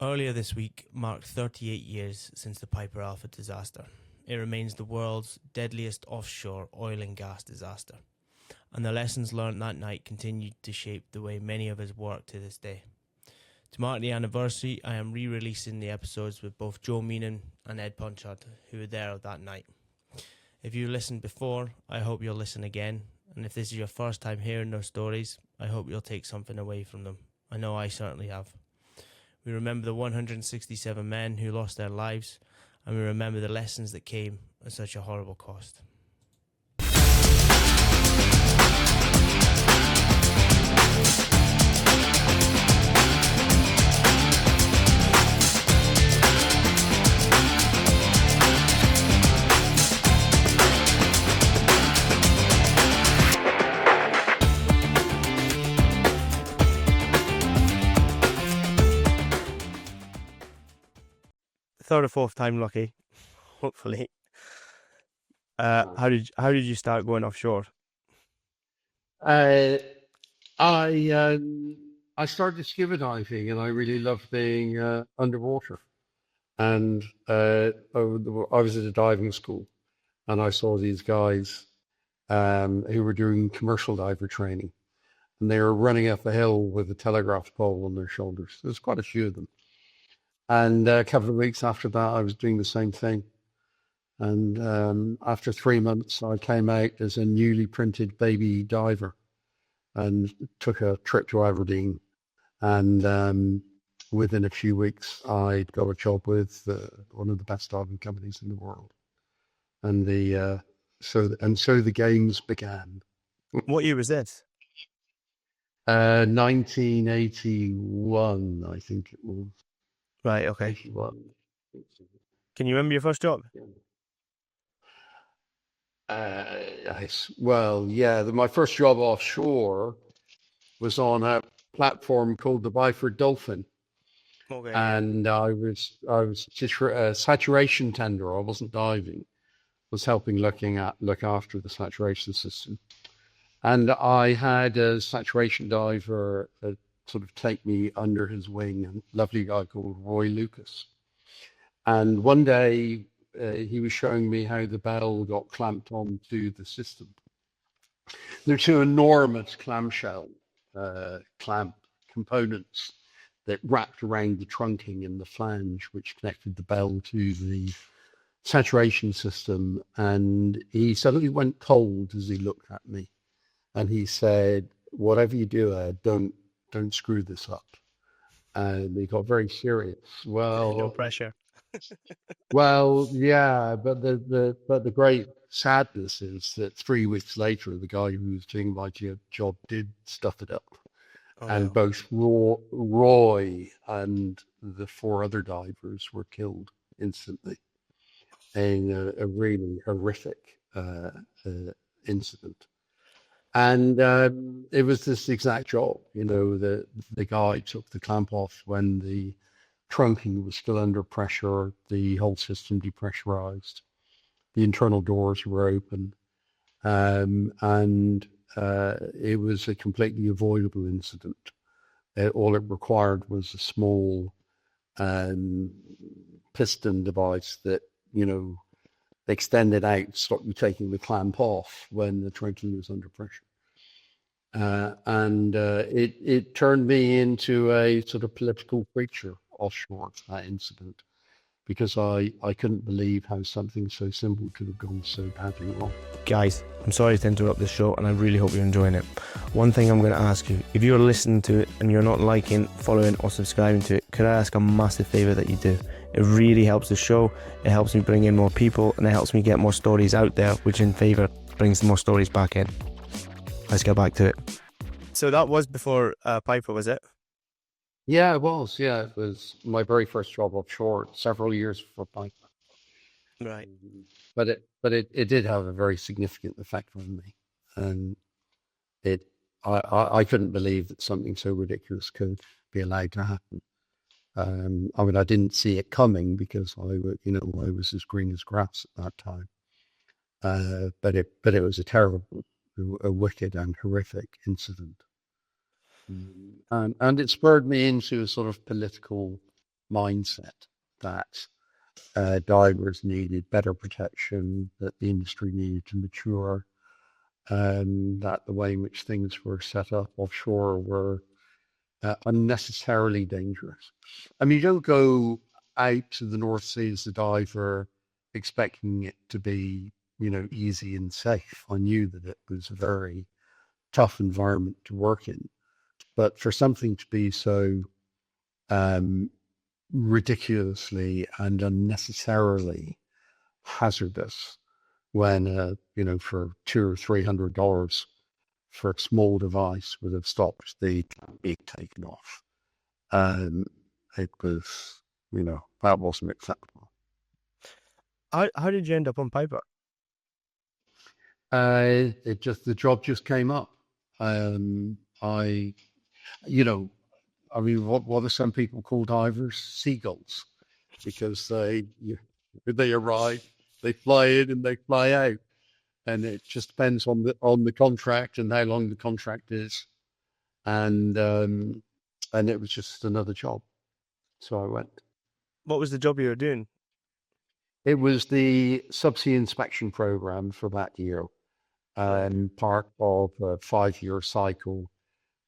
Earlier this week marked 38 years since the Piper Alpha disaster. It remains the world's deadliest offshore oil and gas disaster, and the lessons learned that night continued to shape the way many of us work to this day. To mark the anniversary, I am re-releasing the episodes with both Joe Meenan and Ed Punchard, who were there that night. If you listened before, I hope you'll listen again, and if this is your first time hearing those stories, I hope you'll take something away from them. I know I certainly have. We remember the 167 men who lost their lives, and we remember the lessons that came at such a horrible cost. Third or fourth time lucky, hopefully. How did you start going offshore? I started scuba diving, and I really loved being underwater. And I was at a diving school, and I saw these guys who were doing commercial diver training, and they were running up a hill with a telegraph pole on their shoulders. There's quite a few of them. And a couple of weeks after that, I was doing the same thing. And after 3 months, I came out as a newly printed baby diver and took a trip to Aberdeen. And within a few weeks, I got a job with one of the best diving companies in the world. And so the games began. What year was this? 1981, I think it was. Right, okay. 81. Can you remember your first job? My first job offshore was on a platform called the Byford Dolphin. Okay. And I was just a saturation tender. I wasn't diving. I was helping look after the saturation system. And I had a saturation diver sort of take me under his wing, a lovely guy called Roy Lucas. And one day he was showing me how the bell got clamped onto the system. There are two enormous clamshell clamp components that wrapped around the trunking and the flange, which connected the bell to the saturation system. And he suddenly went cold as he looked at me. And he said, "Whatever you do, Ed, don't screw this up." And he got very serious. Well, no pressure. Well, yeah, but the great sadness is that 3 weeks later, the guy who was doing my job did stuff it up. And both Roy and the 4 other divers were killed instantly in a really horrific incident. And it was this exact job, the guy took the clamp off when the trunking was still under pressure, the whole system depressurized, the internal doors were open, and it was a completely avoidable incident. All it required was a small piston device that, extended out to stop you taking the clamp off when the trunking was under pressure. And it turned me into a sort of political preacher offshore, that incident, because I couldn't believe how something so simple could have gone so badly wrong. Guys, I'm sorry to interrupt this show, and I really hope you're enjoying it. One thing I'm going to ask you, if you're listening to it and you're not liking, following or subscribing to it, could I ask a massive favour that you do? It really helps the show, it helps me bring in more people, and it helps me get more stories out there, which in favour brings more stories back in. Let's get back to it. So that was before Piper, was it? Yeah, it was. Yeah, it was my very first job offshore, several years before Piper. Right. But it did have a very significant effect on me, and I couldn't believe that something so ridiculous could be allowed to happen. I didn't see it coming because I was as green as grass at that time. But it was a terrible, a wicked and horrific incident. And it spurred me into a sort of political mindset that divers needed better protection, that the industry needed to mature, and that the way in which things were set up offshore were unnecessarily dangerous. I mean, you don't go out to the North Sea as a diver expecting it to be, easy and safe. I knew that it was a very tough environment to work in, but for something to be so um, ridiculously and unnecessarily hazardous when, for $200 or $300 for a small device would have stopped the being taken off. Um, it was, that wasn't acceptable. How did you end up on Piper? The job just came up. I, you know, I mean, what do some people call divers? Seagulls, because they arrive, they fly in and they fly out, and it just depends on the contract and how long the contract is, and it was just another job, so I went. What was the job you were doing? It was the subsea inspection program for that year, Right. part of a 5-year cycle,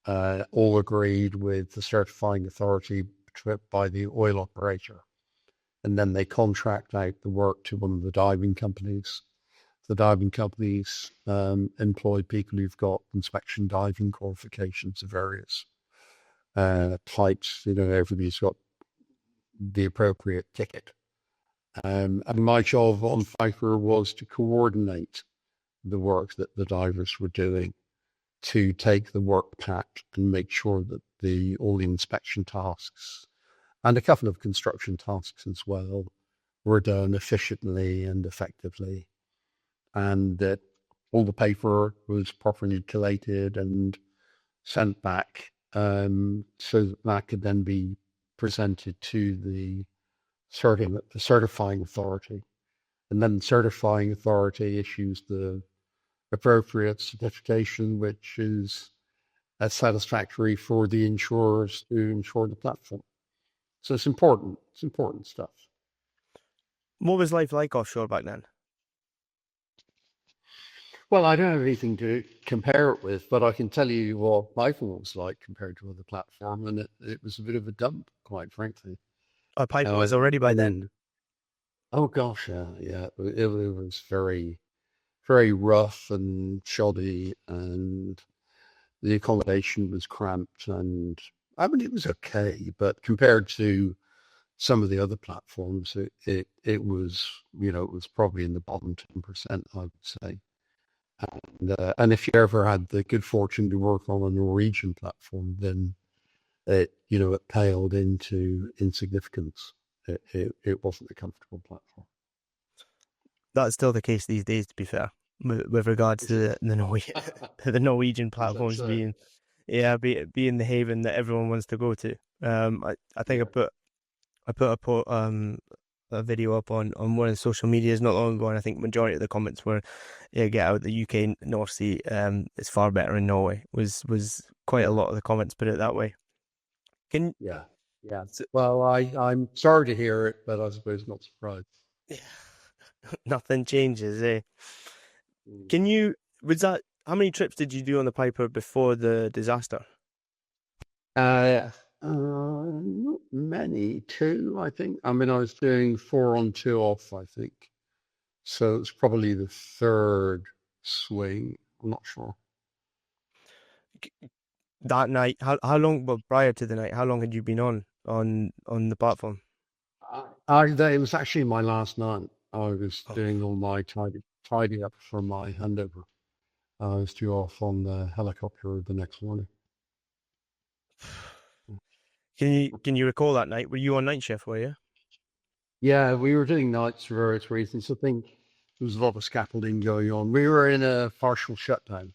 all agreed with the certifying authority by the oil operator. And then they contract out the work to one of the diving companies. The diving companies employ people who've got inspection diving qualifications of various types. Everybody's got the appropriate ticket. And my job on Byford was to coordinate the work that the divers were doing, to take the work pack and make sure that all the inspection tasks and a couple of construction tasks as well were done efficiently and effectively, and that all the paperwork was properly collated and sent back, so that could then be presented to the certifying authority. And then the certifying authority issues the appropriate certification, which is satisfactory for the insurers to insure the platform. So it's important. It's important stuff. What was life like offshore back then? Well, I don't have anything to compare it with, but I can tell you what my phone was like compared to other platforms, and it was a bit of a dump, quite frankly. Piper Uh, was already by then. and oh gosh, yeah, it was very, very rough and shoddy, and the accommodation was cramped, and I mean it was okay, but compared to some of the other platforms, it was, it was probably in the bottom 10%, I would say. And if you ever had the good fortune to work on a Norwegian platform, then it paled into insignificance. It wasn't a comfortable platform. That's still the case these days, to be fair, with regards to Is it? the Norwegian Is that platforms so? being the haven that everyone wants to go to. I think Yeah. I put a video up on one of the social medias not long ago, and I think majority of the comments were, "Yeah, get out the UK North Sea. It's far better in Norway." Was quite a Yeah. lot of the comments put it that way. Can Yeah. Yeah. so, Well, I'm sorry to hear it, but I suppose not surprised. nothing changes, eh? Mm. Can you was that how many trips did you do on the Piper before the disaster? Uh, not many, two, I think. I mean, I was doing 4 on 2 off, I think. So it's probably the third swing. I'm not sure. That night, how long? Well, prior to the night, how long had you been on the platform? It was actually my last night. I was Oh. doing all my tidy up for my handover. I was due off on the helicopter the next morning. Can you recall that night? Were you on night shift? Were you? Yeah, we were doing nights for various reasons. I think there was a lot of scaffolding going on. We were in a partial shutdown.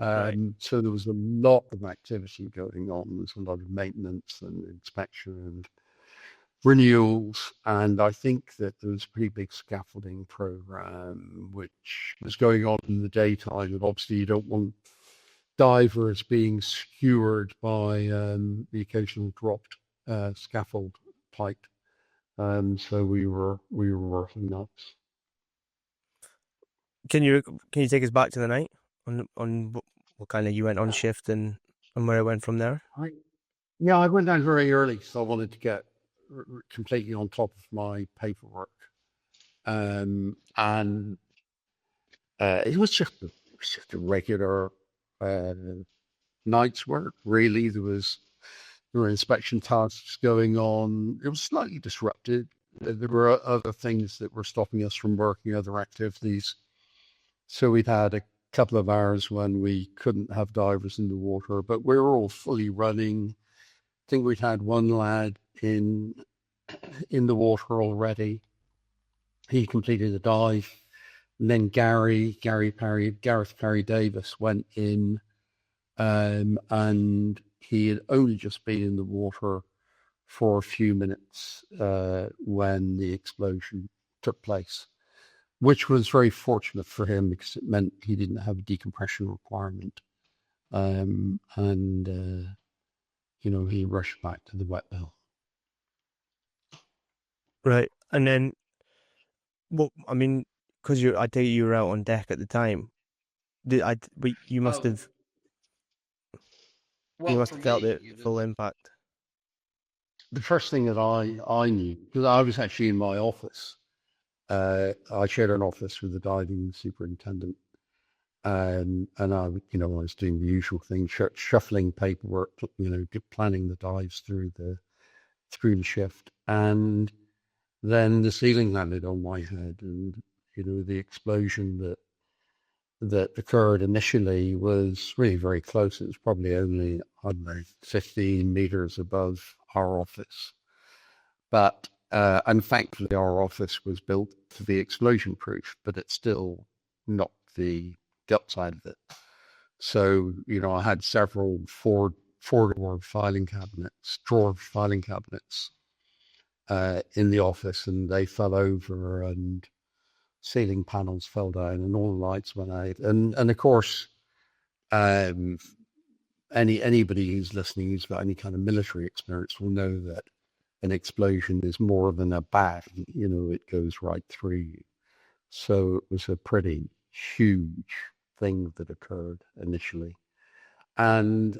Right. So there was a lot of activity going on. There was a lot of maintenance and inspection and renewals. And I think that there was a pretty big scaffolding program which was going on in the daytime. And obviously, you don't want divers being skewered by the occasional dropped scaffold piped. So we were working nights. Can you take us back to the night on what kind of you went on shift and where it went from there? I went down very early, so I wanted to get completely on top of my paperwork. And it was just a regular night's work. Really, there were inspection tasks going on. It was slightly disrupted. There were other things that were stopping us from working, other activities. So we'd had a couple of hours when we couldn't have divers in the water, but we were all fully running. I think we'd had one lad in the water already. He completed a dive. And then Gareth Parry Davis went in, and he had only just been in the water for a few minutes when the explosion took place, which was very fortunate for him because it meant he didn't have a decompression requirement. He rushed back to the wet well. Right, and then, because I take it you were out on deck at the time. You must have felt the full impact. The first thing that I knew, because I was actually in my office, I shared an office with the diving superintendent, and I was doing the usual thing, shuffling paperwork, planning the dives through the shift, and then the ceiling landed on my head, and the explosion that occurred initially was really very close. It was probably only, I don't know, 15 meters above our office. But, and thankfully our office was built to be explosion proof, but it still knocked the outside of it. So, I had several four-drawer filing cabinets in the office, and they fell over, and ceiling panels fell down, and all the lights went out. And of course, anybody who's listening who's got any kind of military experience will know that an explosion is more than a bang. It goes right through you. So it was a pretty huge thing that occurred initially. And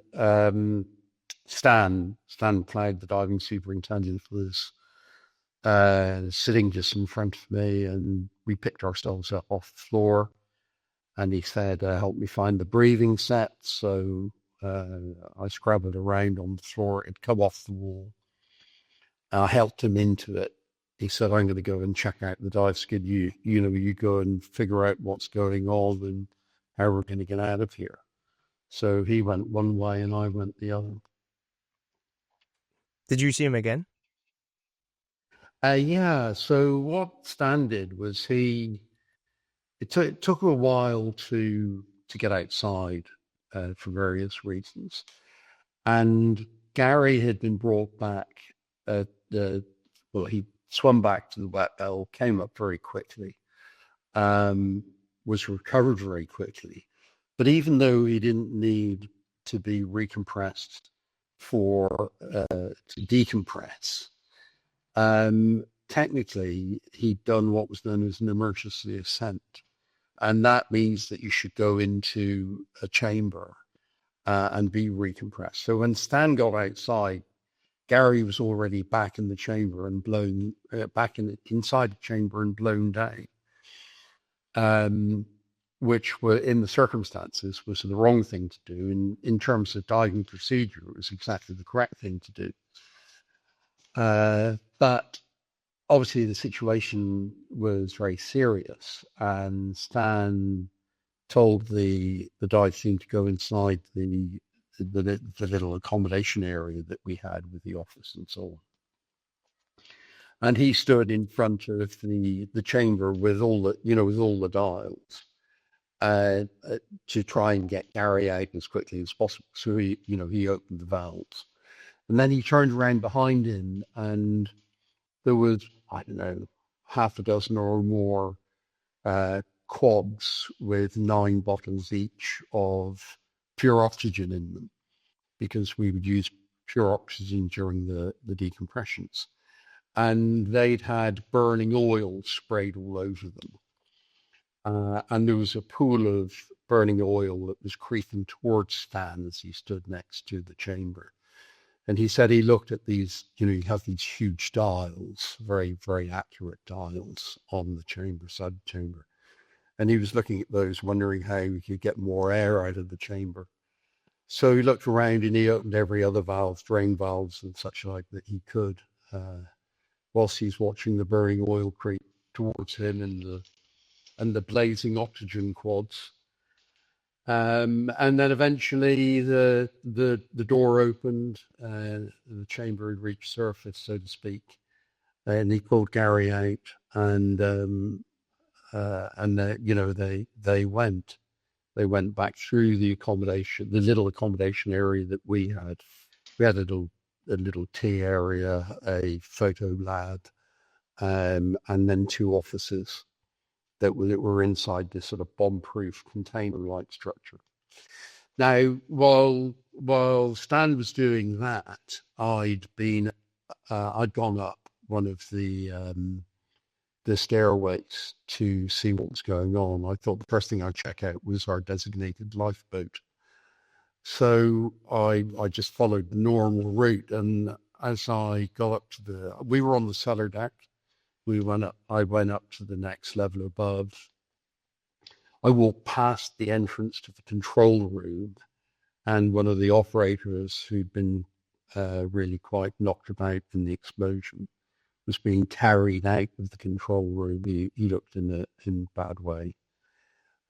Stan Cloud, the diving superintendent, was sitting just in front of me, and we picked ourselves up off the floor, and he said, help me find the breathing set. So I scrabbled around on the floor. It'd come off the wall. I helped him into it. He said, I'm going to go and check out the dive skid. You go and figure out what's going on and how we're going to get out of here. So he went one way and I went the other. Did you see him again? Yeah. So what Stan did was it took a while to get outside for various reasons. And Gary had been brought back he swam back to the wet well, came up very quickly, was recovered very quickly. But even though he didn't need to be recompressed to decompress, technically he'd done what was known as an emergency ascent. And that means that you should go into a chamber and be recompressed. So when Stan got outside, Gary was already back in the chamber and blown inside the chamber and blown down, which were in the circumstances was the wrong thing to do. And in terms of diving procedure, it was exactly the correct thing to do. But obviously the situation was very serious, and Stan told the dive team to go inside the little accommodation area that we had with the office and so on. And he stood in front of the chamber with all the dials to try and get Gary out as quickly as possible. So he opened the valves, and then he turned around behind him, and there was, I don't know, half a dozen or more quads with 9 bottles each of pure oxygen in them, because we would use pure oxygen during the decompressions. and they'd had burning oil sprayed all over them. And there was a pool of burning oil that was creeping towards Stan as he stood next to the chamber. And he said he looked at these, you have these huge dials, very, very accurate dials on the chamber, side chamber. And he was looking at those, wondering how he could get more air out of the chamber. So he looked around and he opened every other valve, drain valves and such like that he could, whilst he's watching the burning oil creep towards him and the blazing oxygen quads. And then eventually the door opened, the chamber had reached surface, so to speak, and he pulled Gary out, and they went back through the accommodation, the little accommodation area that we had. We had a little tea area, a photo lab, and then 2 offices that were inside this sort of bomb-proof container-like structure. Now, while Stan was doing that, I'd gone up one of the stairways to see what was going on. I thought the first thing I'd check out was our designated lifeboat. So I just followed the normal route, and as I got up we were on the cellar deck. I went up to the next level above. I walked past the entrance to the control room, and one of the operators who'd been really quite knocked about in the explosion was being carried out of the control room. He looked in a bad way,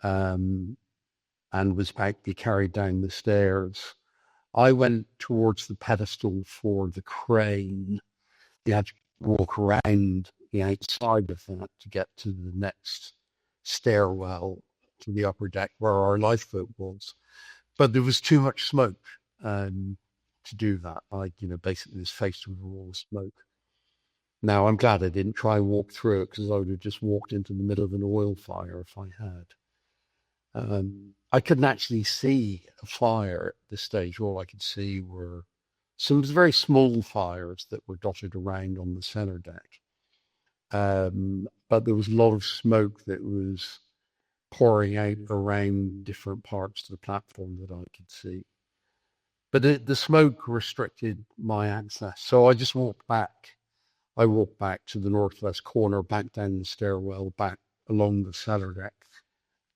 and was about to be carried down the stairs. I went towards the pedestal for the crane. You had to walk around the outside of that to get to the next stairwell to the upper deck where our lifeboat was. But there was too much smoke to do that. I, basically was faced with all the smoke. Now, I'm glad I didn't try and walk through it, because I would have just walked into the middle of an oil fire if I had. I couldn't actually see a fire at this stage. All I could see were some very small fires that were dotted around on the center deck. But there was a lot of smoke that was pouring out around different parts of the platform that I could see. But the smoke restricted my access. So I just walked back. I walked back to the northwest corner, back down the stairwell, back along the cellar deck,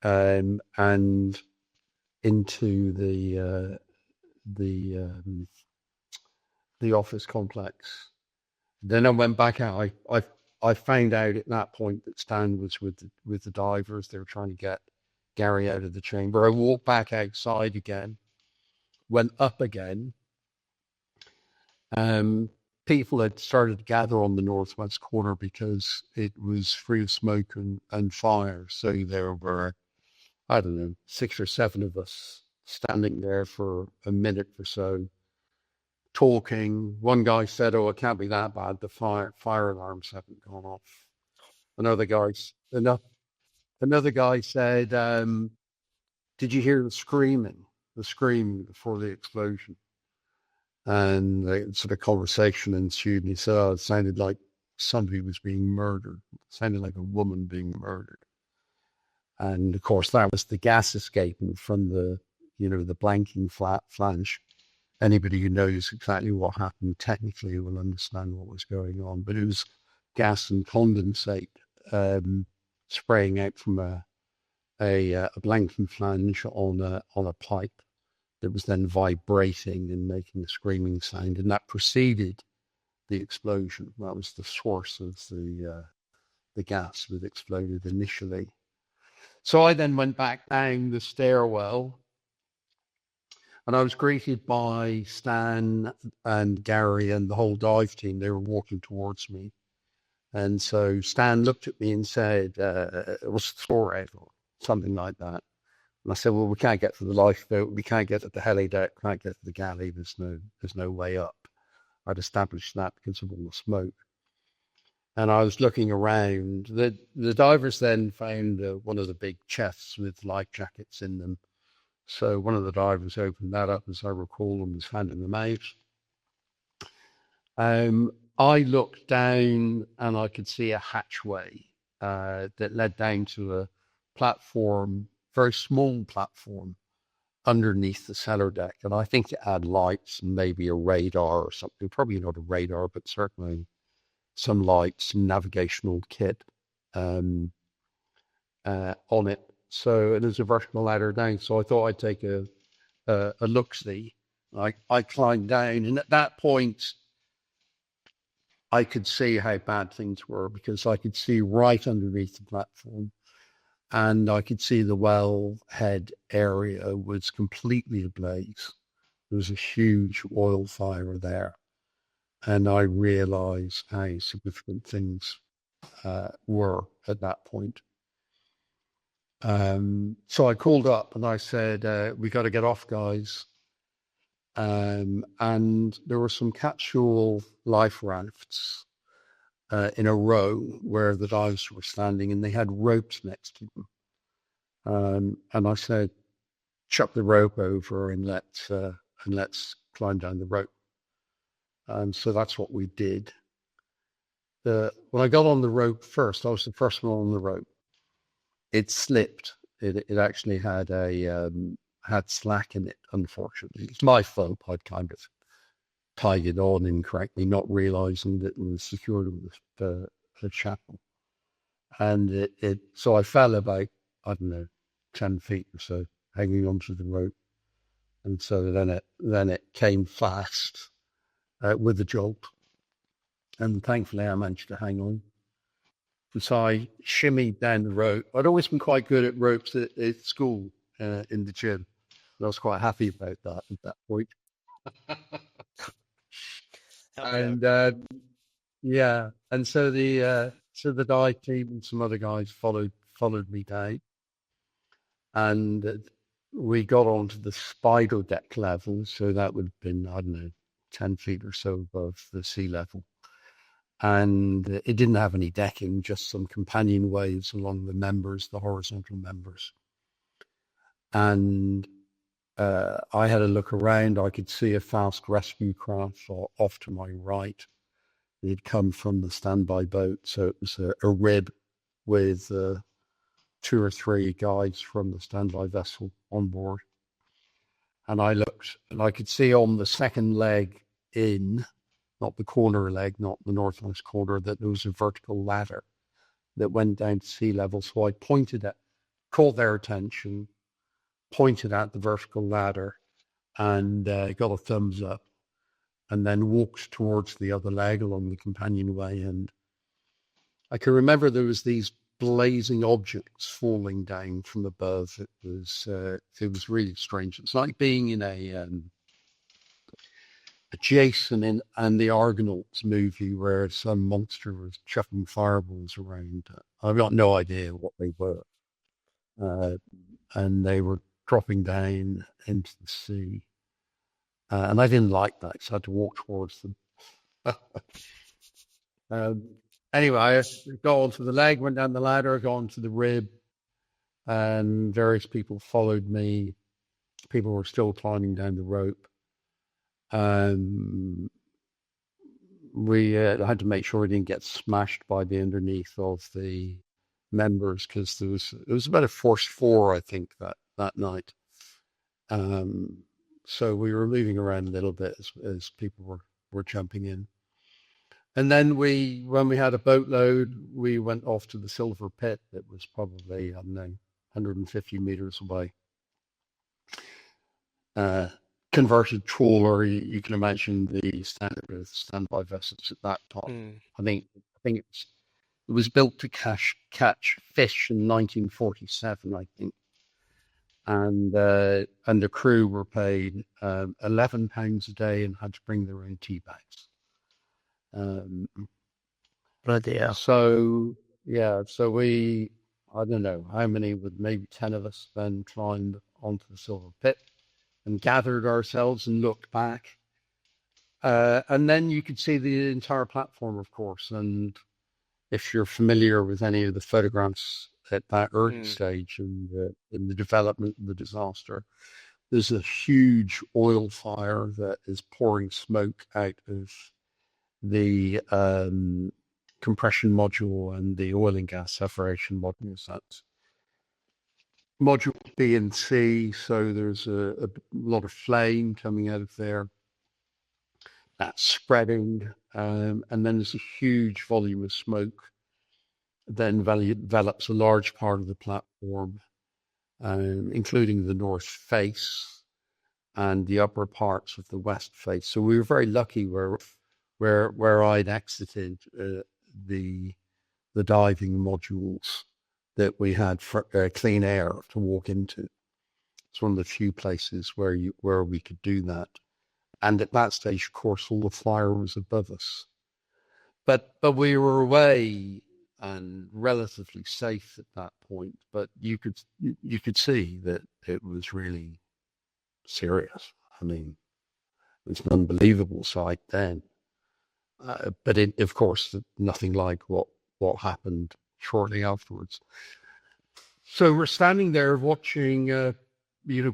and into the office complex. Then I went back out. I found out at that point that Stan was with the divers. They were trying to get Gary out of the chamber. I walked back outside again, went up again. People had started to gather on the northwest corner because it was free of smoke and fire. So there were, 6 or 7 of us standing there for a minute or so, talking. One guy said, "Oh, it can't be that bad. The fire alarms haven't gone off." Another guy said, "Did you hear the scream before the explosion?" And the sort of conversation ensued, and he said, "Oh, it sounded like somebody was being murdered. It sounded like a woman being murdered." And of course, that was the gas escaping from the blanking flange. Anybody who knows exactly what happened technically will understand what was going on. But it was gas and condensate spraying out from a blanking flange on a pipe that was then vibrating and making a screaming sound, and that preceded the explosion. That was the source of the gas that exploded initially. So I then went back down the stairwell, and I was greeted by Stan and Gary and the whole dive team. They were walking towards me. And so Stan looked at me and said, "What's the score, Ed?" Or something like that. And I said, "Well, we can't get to the lifeboat. We can't get to the heli deck. Can't get to the galley. There's no way up." I'd established that because of all the smoke. And I was looking around. The divers then found one of the big chests with life jackets in them. So one of the divers opened that up, as I recall, and was handing them out. I looked down and I could see a hatchway that led down to a platform, very small platform underneath the cellar deck. And I think it had lights and maybe a radar or something. Probably not a radar, but certainly some lights, some navigational kit on it. So there's a vertical ladder down. So I thought I'd take a look-see. I climbed down, and at that point, I could see how bad things were because I could see right underneath the platform, and I could see the wellhead area was completely ablaze. There was a huge oil fire there, and I realized how significant things were at that point. So I called up and I said, we got to get off, guys. And there were some capsule life rafts in a row where the divers were standing, and they had ropes next to them. And I said, chuck the rope over and let's climb down the rope. And so that's what we did. When I got on the rope first, I was the first one on the rope. It slipped. It actually had had slack in it, unfortunately. It's my fault. I'd kind of tied it on incorrectly, not realizing that it was secured with a shackle. And so I fell about, I don't know, 10 feet or so, hanging onto the rope. And so then it came fast with a jolt. And thankfully I managed to hang on. And so I shimmied down the rope. I'd always been quite good at ropes at school in the gym. And I was quite happy about that at that point. And yeah, and so the dive team and some other guys followed me down, and we got onto the spider deck level. So that would have been, I don't know, 10 feet or so above the sea level. And it didn't have any decking, just some companion ways along the members, the horizontal members. And I had a look around. I could see a fast rescue craft off to my right. It had come from the standby boat, so it was a rib with 2 or 3 guys from the standby vessel on board. And I looked, and I could see on the second leg in, not the corner leg, not the northwest corner, that there was a vertical ladder that went down to sea level. So I called their attention, pointed at the vertical ladder, and got a thumbs up, and then walked towards the other leg along the companionway. And I can remember there was these blazing objects falling down from above. It was really strange. It's like being in a Jason and the Argonauts movie where some monster was chucking fireballs around. I've got no idea what they were. And they were dropping down into the sea. And I didn't like that, so I had to walk towards them. Anyway, I got onto the leg, went down the ladder, got onto the rib, and various people followed me. People were still climbing down the rope. We had to make sure we didn't get smashed by the underneath of the members because it was about a force 4, I think, that night. So we were moving around a little bit as people were jumping in. And then when we had a boatload, we went off to the Silver Pit that was probably, I don't know, 150 meters away. Converted trawler, you can imagine the standard standby vessels at that time. I think it was built to catch fish in 1947, I think. And the crew were paid £11 a day and had to bring their own tea bags. Bloody hell. So we, I don't know how many, with maybe 10 of us, then climbed onto the Silver Pit and gathered ourselves and looked back. And then you could see the entire platform, of course. And if you're familiar with any of the photographs at that early stage in the development of the disaster, there's a huge oil fire that is pouring smoke out of the compression module and the oil and gas separation modules. That's module B and C, so there's a lot of flame coming out of there. That's spreading, and then there's a huge volume of smoke. Then develops a large part of the platform, including the north face and the upper parts of the west face. So we were very lucky where I'd exited the diving modules that we had for, clean air to walk into. It's one of the few places where we could do that. And at that stage, of course, all the fire was above us. But we were away and relatively safe at that point. But you could see that it was really serious. I mean, it was an unbelievable sight then. But of course, nothing like what happened shortly afterwards. So we're standing there watching,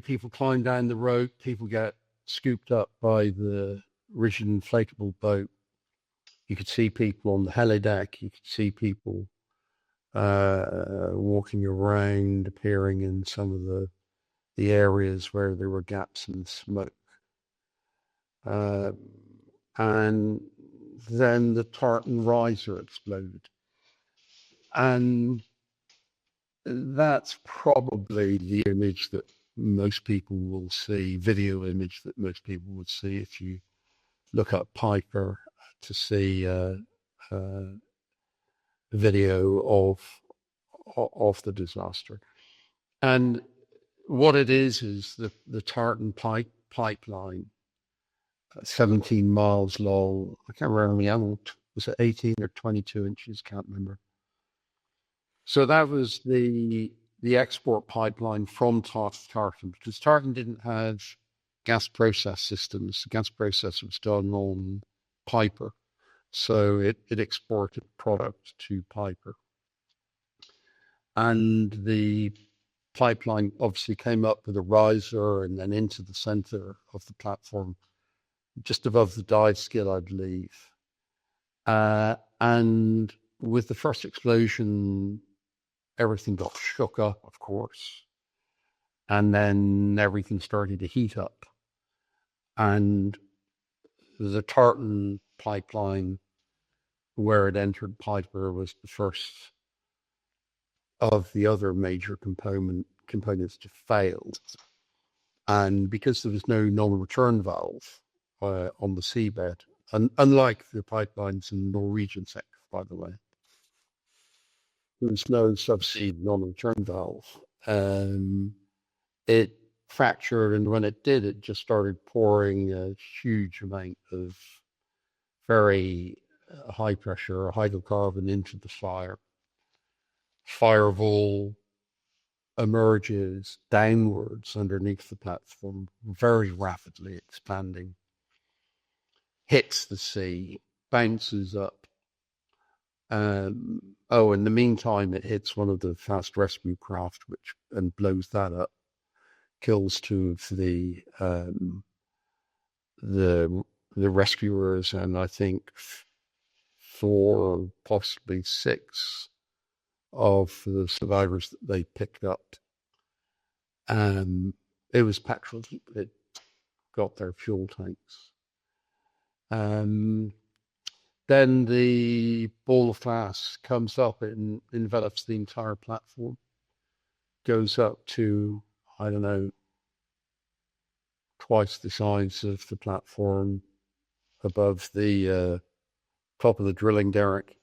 people climb down the rope, people get scooped up by the rigid inflatable boat. You could see people on the helideck. You could see people walking around, appearing in some of the areas where there were gaps in the smoke. And then the Tartan riser exploded. And that's probably the image that most people will see, video image that most people would see if you look up Piper to see a video of the disaster. And what it is the Tartan pipeline, 17 miles long. I can't remember how long. Was it 18 or 22 inches? Can't remember. So that was the export pipeline from Tartan, because Tartan didn't have gas process systems. The gas process was done on Piper. So it exported product to Piper. And the pipeline obviously came up with a riser and then into the center of the platform, just above the dive skill, I believe. And with the first explosion, everything got shook up, of course. And then everything started to heat up. And the Tartan pipeline, where it entered Piper, was the first of the other major components to fail. And because there was no non-return valve on the seabed, and unlike the pipelines in the Norwegian sector, by the way, there was no subsea non-return valve. It fractured, and when it did, it just started pouring a huge amount of very high pressure hydrocarbon into the fire. Fireball emerges downwards underneath the platform, very rapidly expanding, hits the sea, bounces up. In the meantime, it hits one of the fast rescue craft, and blows that up, kills two of the rescuers, and I think 4, possibly 6 of the survivors that they picked up. It was petrol. It got their fuel tanks. Then the ball of glass comes up and envelops the entire platform. Goes up to, I don't know, twice the size of the platform above the top of the drilling derrick.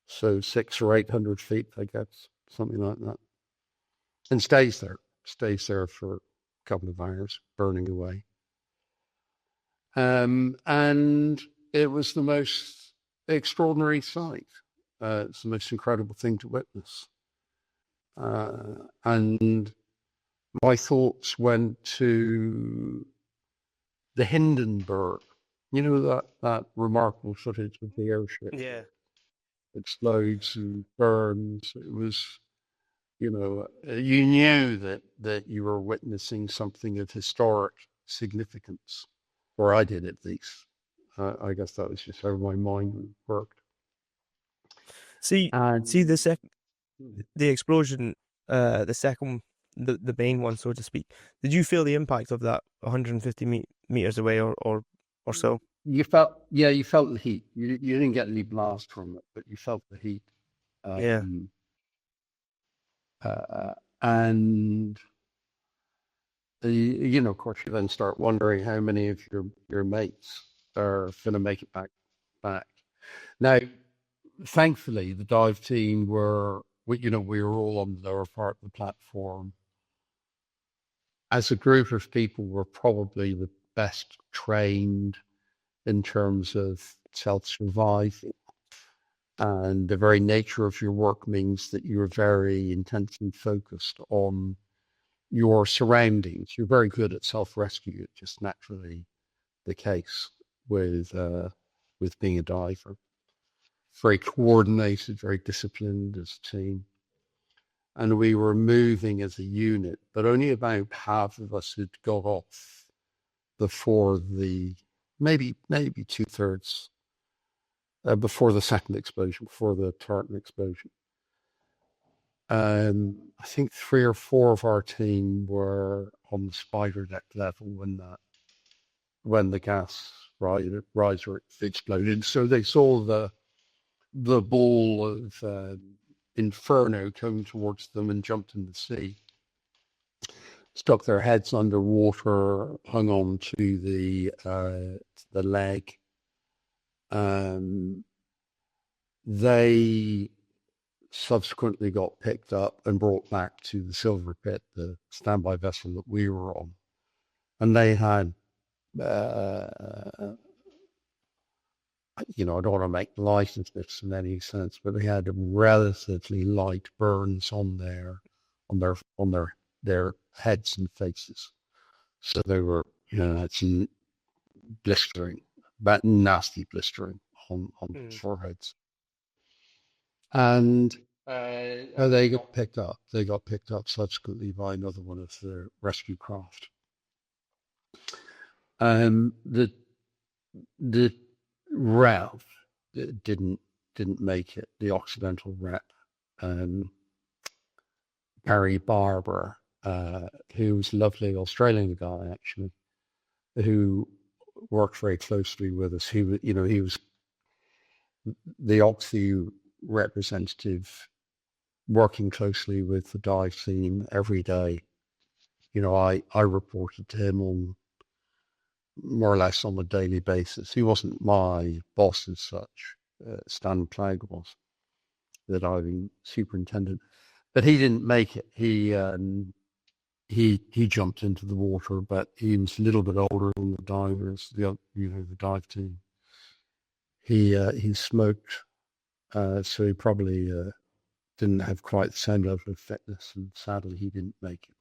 So 600 or 800 feet, I guess, something like that. And stays there for a couple of hours, burning away. And it was the most extraordinary sight. It's the most incredible thing to witness. And my thoughts went to the Hindenburg. You know, that remarkable footage of the airship. Yeah. Explodes and burns. It was, you knew that you were witnessing something of historic significance, or I did at least. I guess that was just how my mind worked. See And the explosion, the second, the main one, so to speak. Did you feel the impact of that 150 meters away or so? you felt the heat. You didn't get any blast from it, but you felt the heat. Yeah. And of course, you then start wondering how many of your mates are going to make it back. Now, thankfully, the dive team we were all on the lower part of the platform. As a group of people, we're probably the best trained in terms of self-surviving. And the very nature of your work means that you're very intensely focused on your surroundings. You're very good at self-rescue. It's just naturally the case with being a diver. Very coordinated, very disciplined as a team. And we were moving as a unit, but only about half of us had got off before maybe 2/3 before the second explosion, before the Tartan explosion. I think 3 or 4 of our team were on the spider deck level when the gas riser exploded. So they saw the ball of inferno coming towards them and jumped in the sea. Stuck their heads underwater, hung on to the leg. They subsequently got picked up and brought back to the Silver Pit, the standby vessel that we were on. And they had, I don't want to make light of this in any sense, but they had relatively light burns on their heads and faces. So they were, it's blistering, but nasty blistering on their foreheads. And they got picked up. They got picked up subsequently by another one of the rescue craft. The rep didn't make it. The Occidental rep, Barry Barber, who was a lovely Australian guy actually, who worked very closely with us. He was the Oxy representative, working closely with the dive team every day. I reported to him on more or less on a daily basis. He wasn't my boss as such. Stan Clegg was the diving superintendent, but he didn't make it. He jumped into the water, but he was a little bit older than the divers, the dive team. He smoked, so he probably didn't have quite the same level of fitness, and sadly he didn't make it.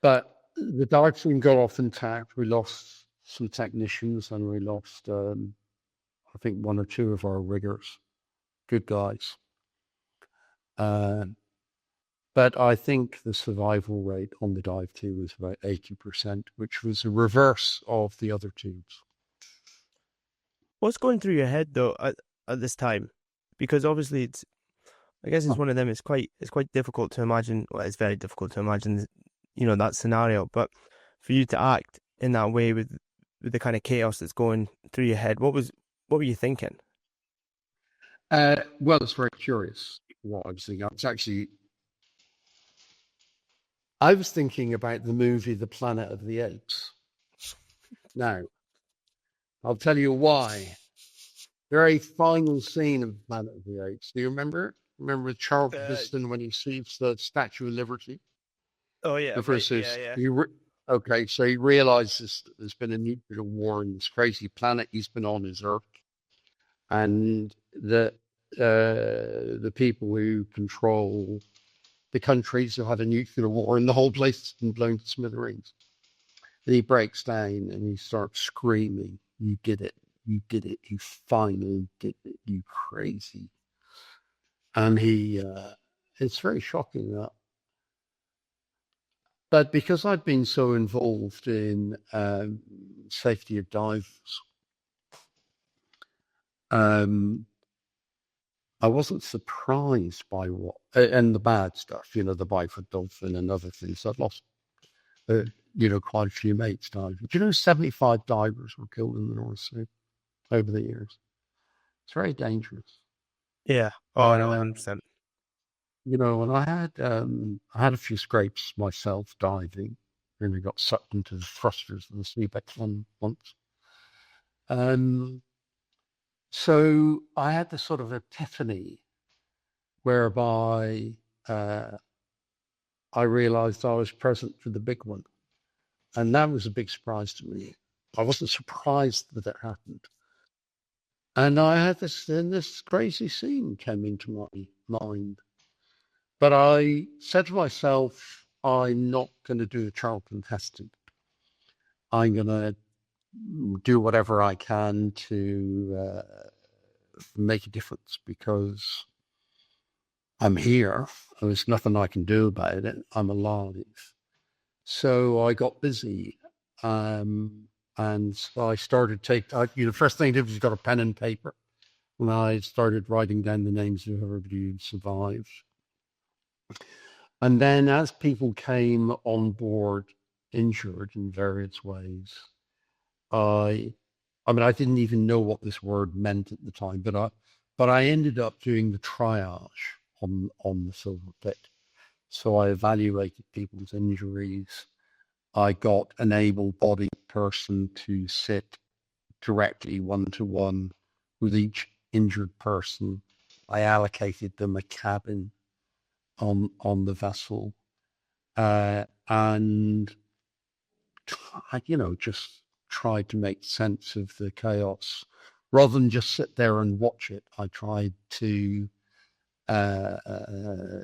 But the dive team got off intact. We lost some technicians and we lost, I think, 1 or 2 of our riggers. Good guys. But I think the survival rate on the dive team was about 80%, which was the reverse of the other teams. What's going through your head though at this time? Because obviously I guess it's one of them. It's quite difficult to imagine. Well, it's very difficult to imagine, that scenario. But for you to act in that way with the kind of chaos that's going through your head, what were you thinking? Well, it's very curious what I was thinking. I was thinking about the movie The Planet of the Apes. Now, I'll tell you why. The very final scene of Planet of the Apes. Do you remember it? Remember Charlton Heston when he sees the Statue of Liberty? Oh yeah, Okay, so he realizes that there's been a nuclear war in this crazy planet he's been on, is Earth, and the people who control the countries have had a nuclear war, and the whole place has been blown to smithereens. And he breaks down and he starts screaming, "You did it! You did it! You finally did it! You crazy!" And it's very shocking that But because I'd been so involved in safety of divers, I wasn't surprised by what, and the bad stuff, the Byford Dolphin and other things. I've lost, quite a few mates diving. Do you know 75 divers were killed in the North Sea over the years? It's very dangerous. Yeah. Oh, no, 100%. And I had a few scrapes myself diving. Really got sucked into the thrusters of the Seabex one once. So I had this sort of epiphany whereby I realized I was present for the big one. And that was a big surprise to me. I wasn't surprised that it happened. And I had this crazy scene came into my mind. But I said to myself, I'm not going to do a Charlton testing. I'm going to do whatever I can to make a difference because I'm here. There's nothing I can do about it. I'm alive. So I got busy. And so I started the first thing I did was got a pen and paper. And I started writing down the names of everybody who survived. And then as people came on board injured in various ways, I didn't even know what this word meant at the time, but I ended up doing the triage on the Silver Pit. So I evaluated people's injuries. I got an able-bodied person to sit directly one-to-one with each injured person. I allocated them a cabin on the vessel, and I, just tried to make sense of the chaos rather than just sit there and watch it. I tried to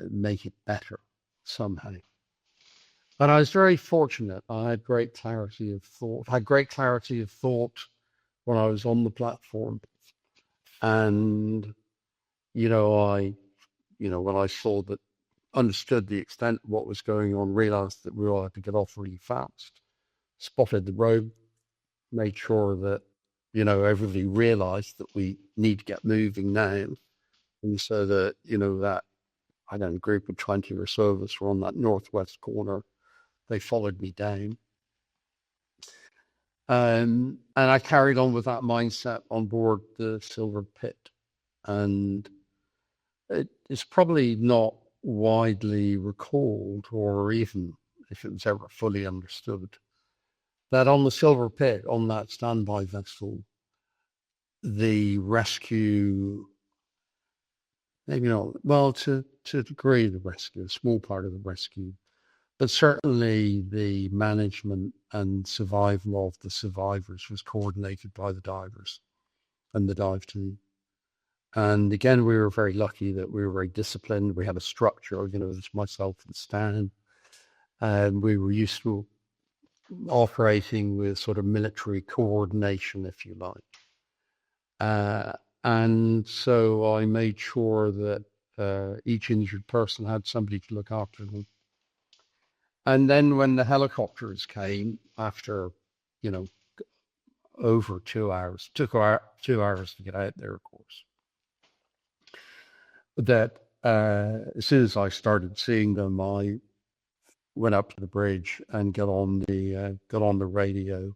make it better somehow. And I was very fortunate. I had great clarity of thought. I had great clarity of thought when I was on the platform, and when I saw that, understood the extent of what was going on, realized that we all had to get off really fast, spotted the road, made sure that, everybody realized that we need to get moving now. And so that, that, I don't know, a group of 20 or so of us were on that northwest corner. They followed me down. And I carried on with that mindset on board the Silver Pit. And it's probably not widely recalled, or even if it was ever fully understood, that on the Silver Pit, on that standby vessel, the rescue, maybe not, well, to a degree, the rescue, a small part of the rescue, but certainly the management and survival of the survivors was coordinated by the divers and the dive team. And again, we were very lucky that we were very disciplined. We had a structure, there's myself and Stan, and we were used to operating with sort of military coordination, if you like. And so I made sure that each injured person had somebody to look after them. And then when the helicopters came after, over 2 hours, took 2 hours to get out there, of course, that as soon as I started seeing them, I went up to the bridge and got on the radio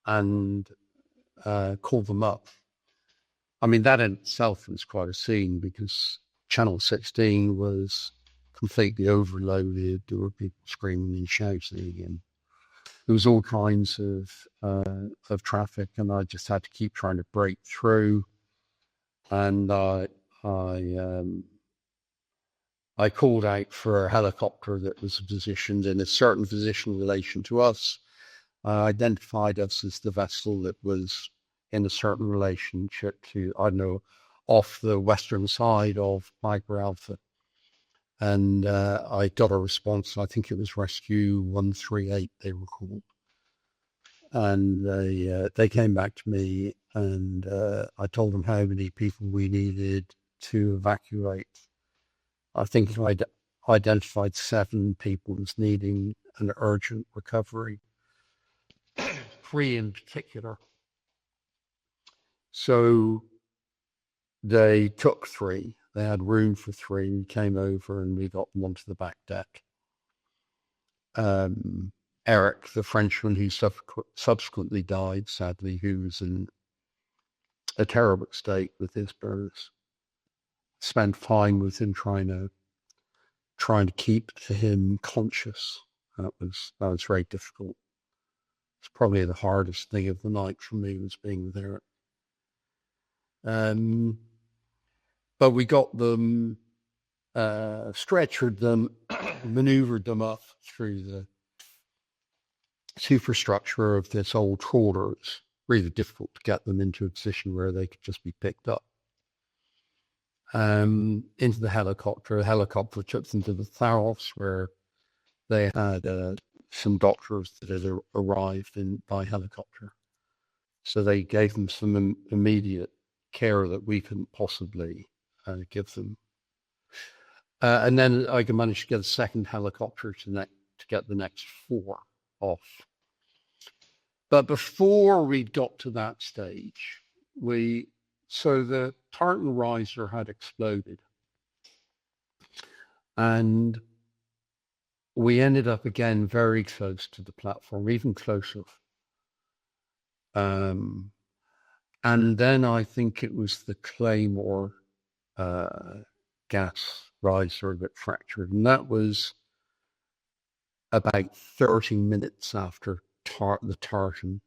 and called them up. I mean, that in itself was quite a scene because Channel 16 was completely overloaded. There were people screaming and shouting, and there was all kinds of traffic, and I just had to keep trying to break through. And I called out for a helicopter that was positioned in a certain position in relation to us. I identified us as the vessel that was in a certain relationship to, I don't know, off the western side of Piper Alpha. And I got a response. I think it was Rescue 138, they were called. And they came back to me, and I told them how many people we needed to evacuate. I think I identified 7 people as needing an urgent recovery, 3 in particular. So they took 3. They had room for 3. We came over and we got them onto the back deck. Eric, the Frenchman who subsequently died, sadly, who was in a terrible state with his birds, spent time with him trying to keep him conscious. That was very difficult. It's probably the hardest thing of the night for me, was being there. But we got them, stretchered them, maneuvered them up through the superstructure of this old trawler. It's really difficult to get them into a position where they could just be picked up. Into the helicopter. The helicopter took them to the Tharos, where they had some doctors that had arrived by helicopter. So they gave them some immediate care that we couldn't possibly give them. And then I managed to get a second helicopter to get the next 4 off. But before we got to that stage, so the Tartan riser had exploded. And we ended up again very close to the platform, even closer. And then I think it was the Claymore gas riser that fractured. And that was about 30 minutes after the Tartan.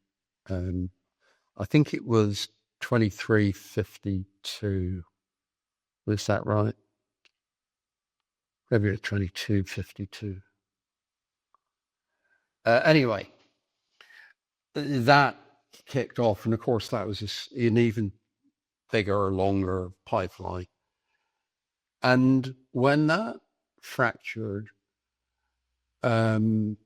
I think it was 23:52. Was that right? Maybe it's 22:52. Anyway, that kicked off, and of course that was an even bigger, longer pipeline. And when that fractured, it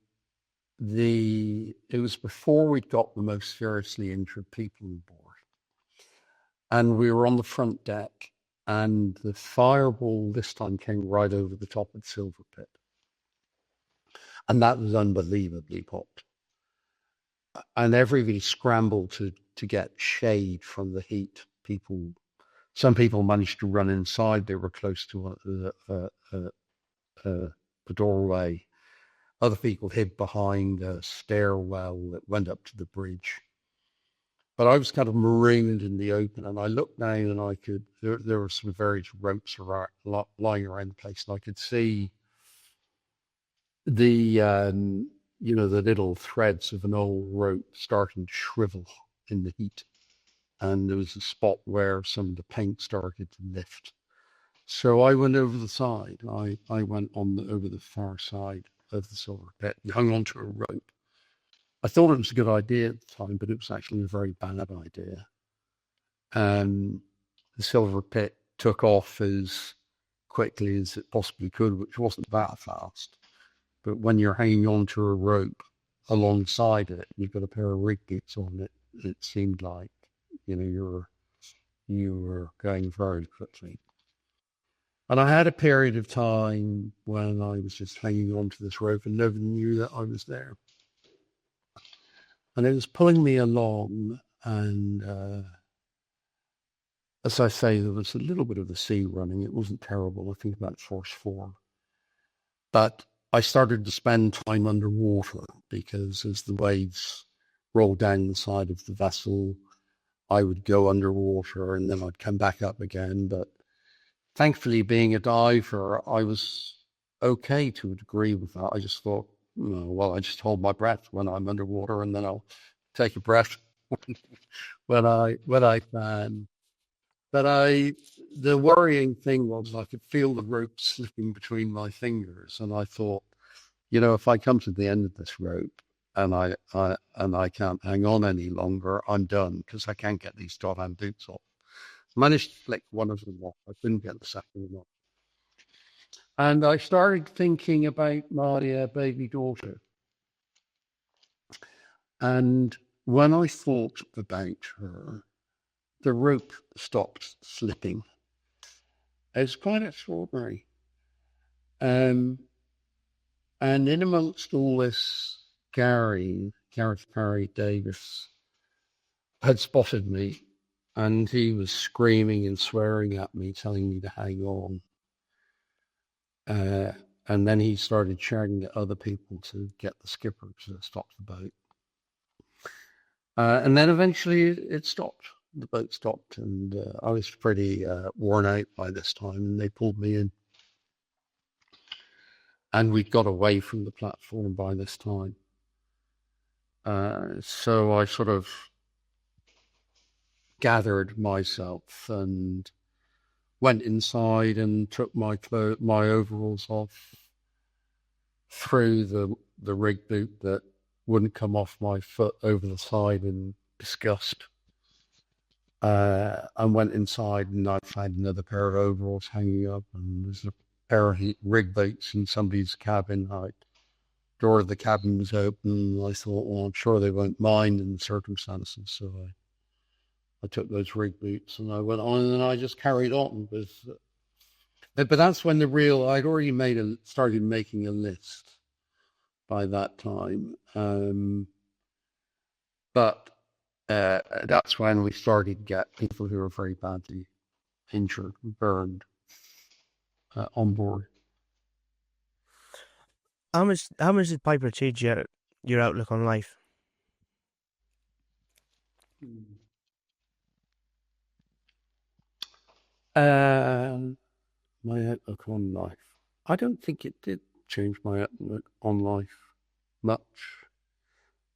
was before we'd got the most seriously injured people on board. And we were on the front deck, and the fireball this time came right over the top of the silver pit. And that was unbelievably hot. And everybody scrambled to get shade from the heat. Some people managed to run inside. They were close to the doorway. Other people hid behind a stairwell that went up to the bridge. But I was kind of marooned in the open, and I looked down, and there were some various ropes lying around the place, and I could see the little threads of an old rope starting to shrivel in the heat. And there was a spot where some of the paint started to lift. So I went over the side. I went over the far side of the silver pit and hung onto a rope. I thought it was a good idea at the time, but it was actually a very bad idea. The silver pit took off as quickly as it possibly could, which wasn't that fast. But when you're hanging onto a rope alongside it, you've got a pair of rig boots on it. It seemed like, you were going very quickly. And I had a period of time when I was just hanging onto this rope and nobody knew that I was there. And it was pulling me along, and as I say, there was a little bit of the sea running. It wasn't terrible. I think about force 4. But I started to spend time underwater, because as the waves rolled down the side of the vessel, I would go underwater and then I'd come back up again. But thankfully, being a diver, I was okay to a degree with that. I just thought, I just hold my breath when I'm underwater, and then I'll take a breath when I can. But the worrying thing was I could feel the rope slipping between my fingers, and I thought, if I come to the end of this rope and I can't hang on any longer, I'm done, because I can't get these Tartan boots off. I managed to flick one of them off. I couldn't get the second one off. And I started thinking about my baby daughter. And when I thought about her, the rope stopped slipping. It was quite extraordinary. And in amongst all this, Gareth Parry Davis, had spotted me, and he was screaming and swearing at me, telling me to hang on. And then he started shouting at other people to get the skipper to stop the boat. And then eventually it stopped. The boat stopped, and I was pretty worn out by this time, and they pulled me in. And we got away from the platform by this time. So I sort of gathered myself and went inside and took my overalls off, threw the rig boot that wouldn't come off my foot over the side in disgust, and went inside, and I found another pair of overalls hanging up, and there's a pair of rig boots in somebody's cabin. Door of the cabin was open, and I thought, well, I'm sure they won't mind in the circumstances, so I took those rig boots and I went on, and I just carried on with. But that's when I'd already started making a list by that time. But that's when we started to get people who were very badly injured, burned on board. How much did Piper change your outlook on life? My outlook on life. I don't think it did change my outlook on life much,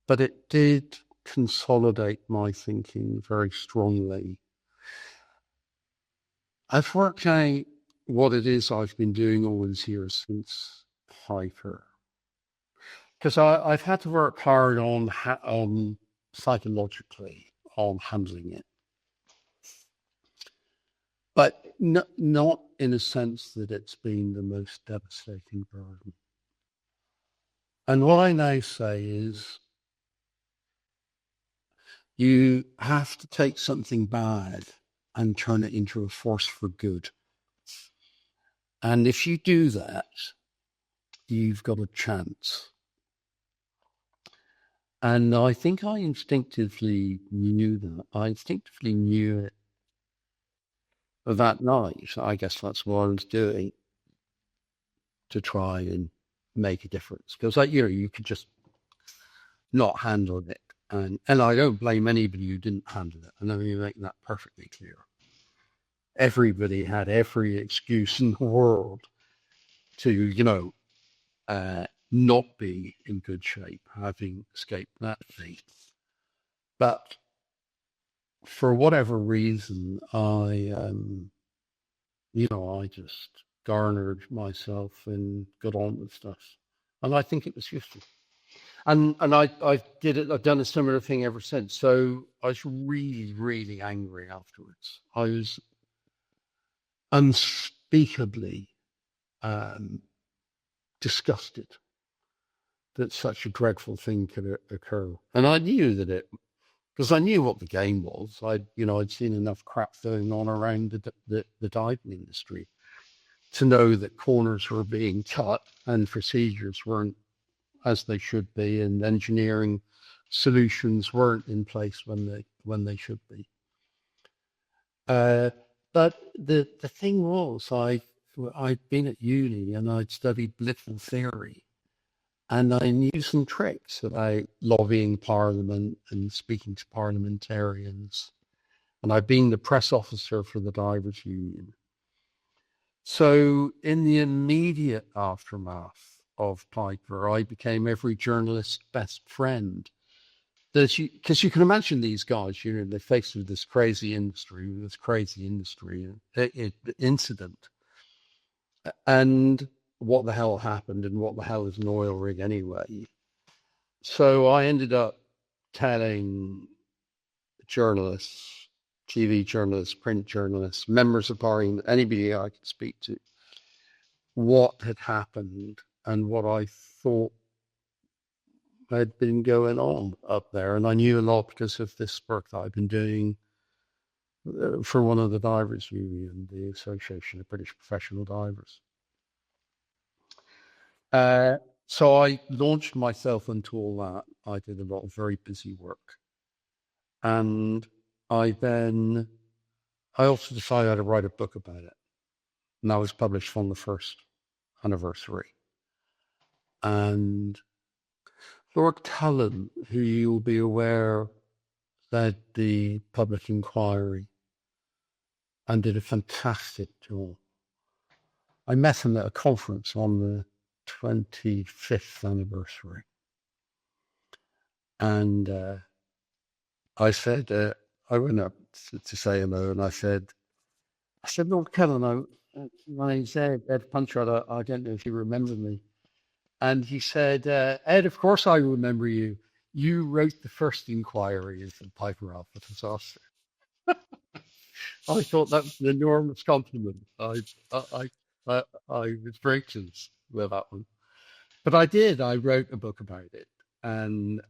but it did consolidate my thinking very strongly. I've worked out what it is I've been doing all these years since Piper, because I've had to work hard on psychologically on handling it, but not in a sense that it's been the most devastating burden. And what I now say is, you have to take something bad and turn it into a force for good. And if you do that, you've got a chance. And I think I instinctively knew that. I instinctively knew it that night. I guess that's what I was doing to try and make a difference. Because, you could just not handle it. And I don't blame anybody who didn't handle it. And let me make that perfectly clear. Everybody had every excuse in the world to, not be in good shape, having escaped that fate. But for whatever reason, I just garnered myself and got on with stuff. And I think it was useful. And I've done a similar thing ever since. So I was really, really angry afterwards. I was unspeakably disgusted that such a dreadful thing could occur. And I knew because I knew what the game was. I'd seen enough crap going on around the diving industry to know that corners were being cut and procedures weren't as they should be, and engineering solutions weren't in place when they should be. But the thing was, I'd been at uni and I'd studied political theory, and I knew some tricks about lobbying Parliament and speaking to parliamentarians, and I'd been the press officer for the Divers Union. So in the immediate aftermath of Piper, I became every journalist's best friend. Because you can imagine these guys, they're faced with this crazy industry, incident. And what the hell happened, and what the hell is an oil rig anyway? So I ended up telling journalists, TV journalists, print journalists, members of Parliament, anybody I could speak to, what had happened and what I thought had been going on up there. And I knew a lot because of this work that I've been doing for one of the Divers Union, the Association of British Professional Divers. So I launched myself into all that. I did a lot of very busy work. And I also decided to write a book about it. And that was published on the first anniversary. And Lord Cullen, who you'll be aware led the public inquiry and did a fantastic job. I met him at a conference on the 25th anniversary. And I said, I went up to say hello, and I said, Lord Cullen, my name's Ed Punchard. I don't know if you remember me. And he said, Ed, of course I remember you. You wrote the first inquiry into the Piper Alpha disaster. I thought that was an enormous compliment. I was very pleased with that one. But I did. I wrote a book about it, and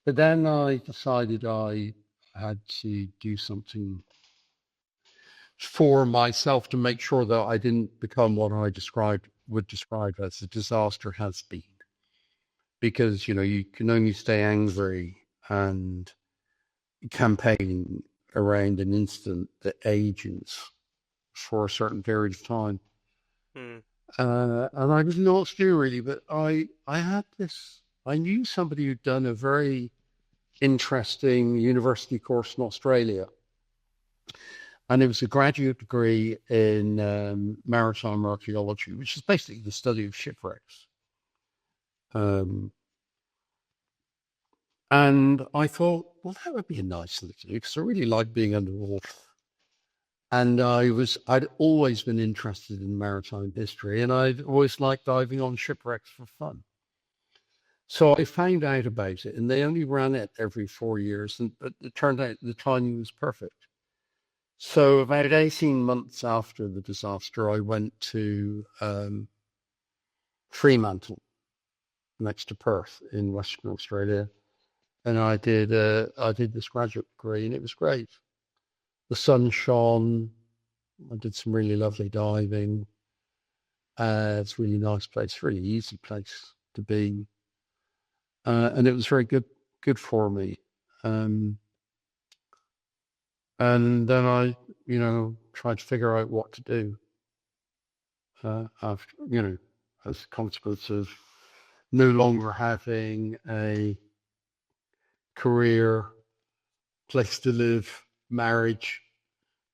but then I decided I had to do something for myself to make sure that I didn't become what I would describe as a disaster has been. Because, you can only stay angry and campaigning around an incident that ages for a certain period of time. And I didn't know what to do really, but I knew somebody who'd done a very interesting university course in Australia. And it was a graduate degree in maritime archaeology, which is basically the study of shipwrecks. And I thought, well, that would be a nice thing to do, because I really like being underwater. And I'd always been interested in maritime history, and I'd always liked diving on shipwrecks for fun. So I found out about it, and they only ran it every 4 years, but it turned out the timing was perfect. So about 18 months after the disaster, I went to Fremantle, next to Perth in Western Australia, and I did this graduate degree, and it was great. The sun shone. I did some really lovely diving. It's a really nice place, really easy place to be, and it was very good for me. And then I, tried to figure out what to do after, as a consequence of no longer having a career, place to live, marriage.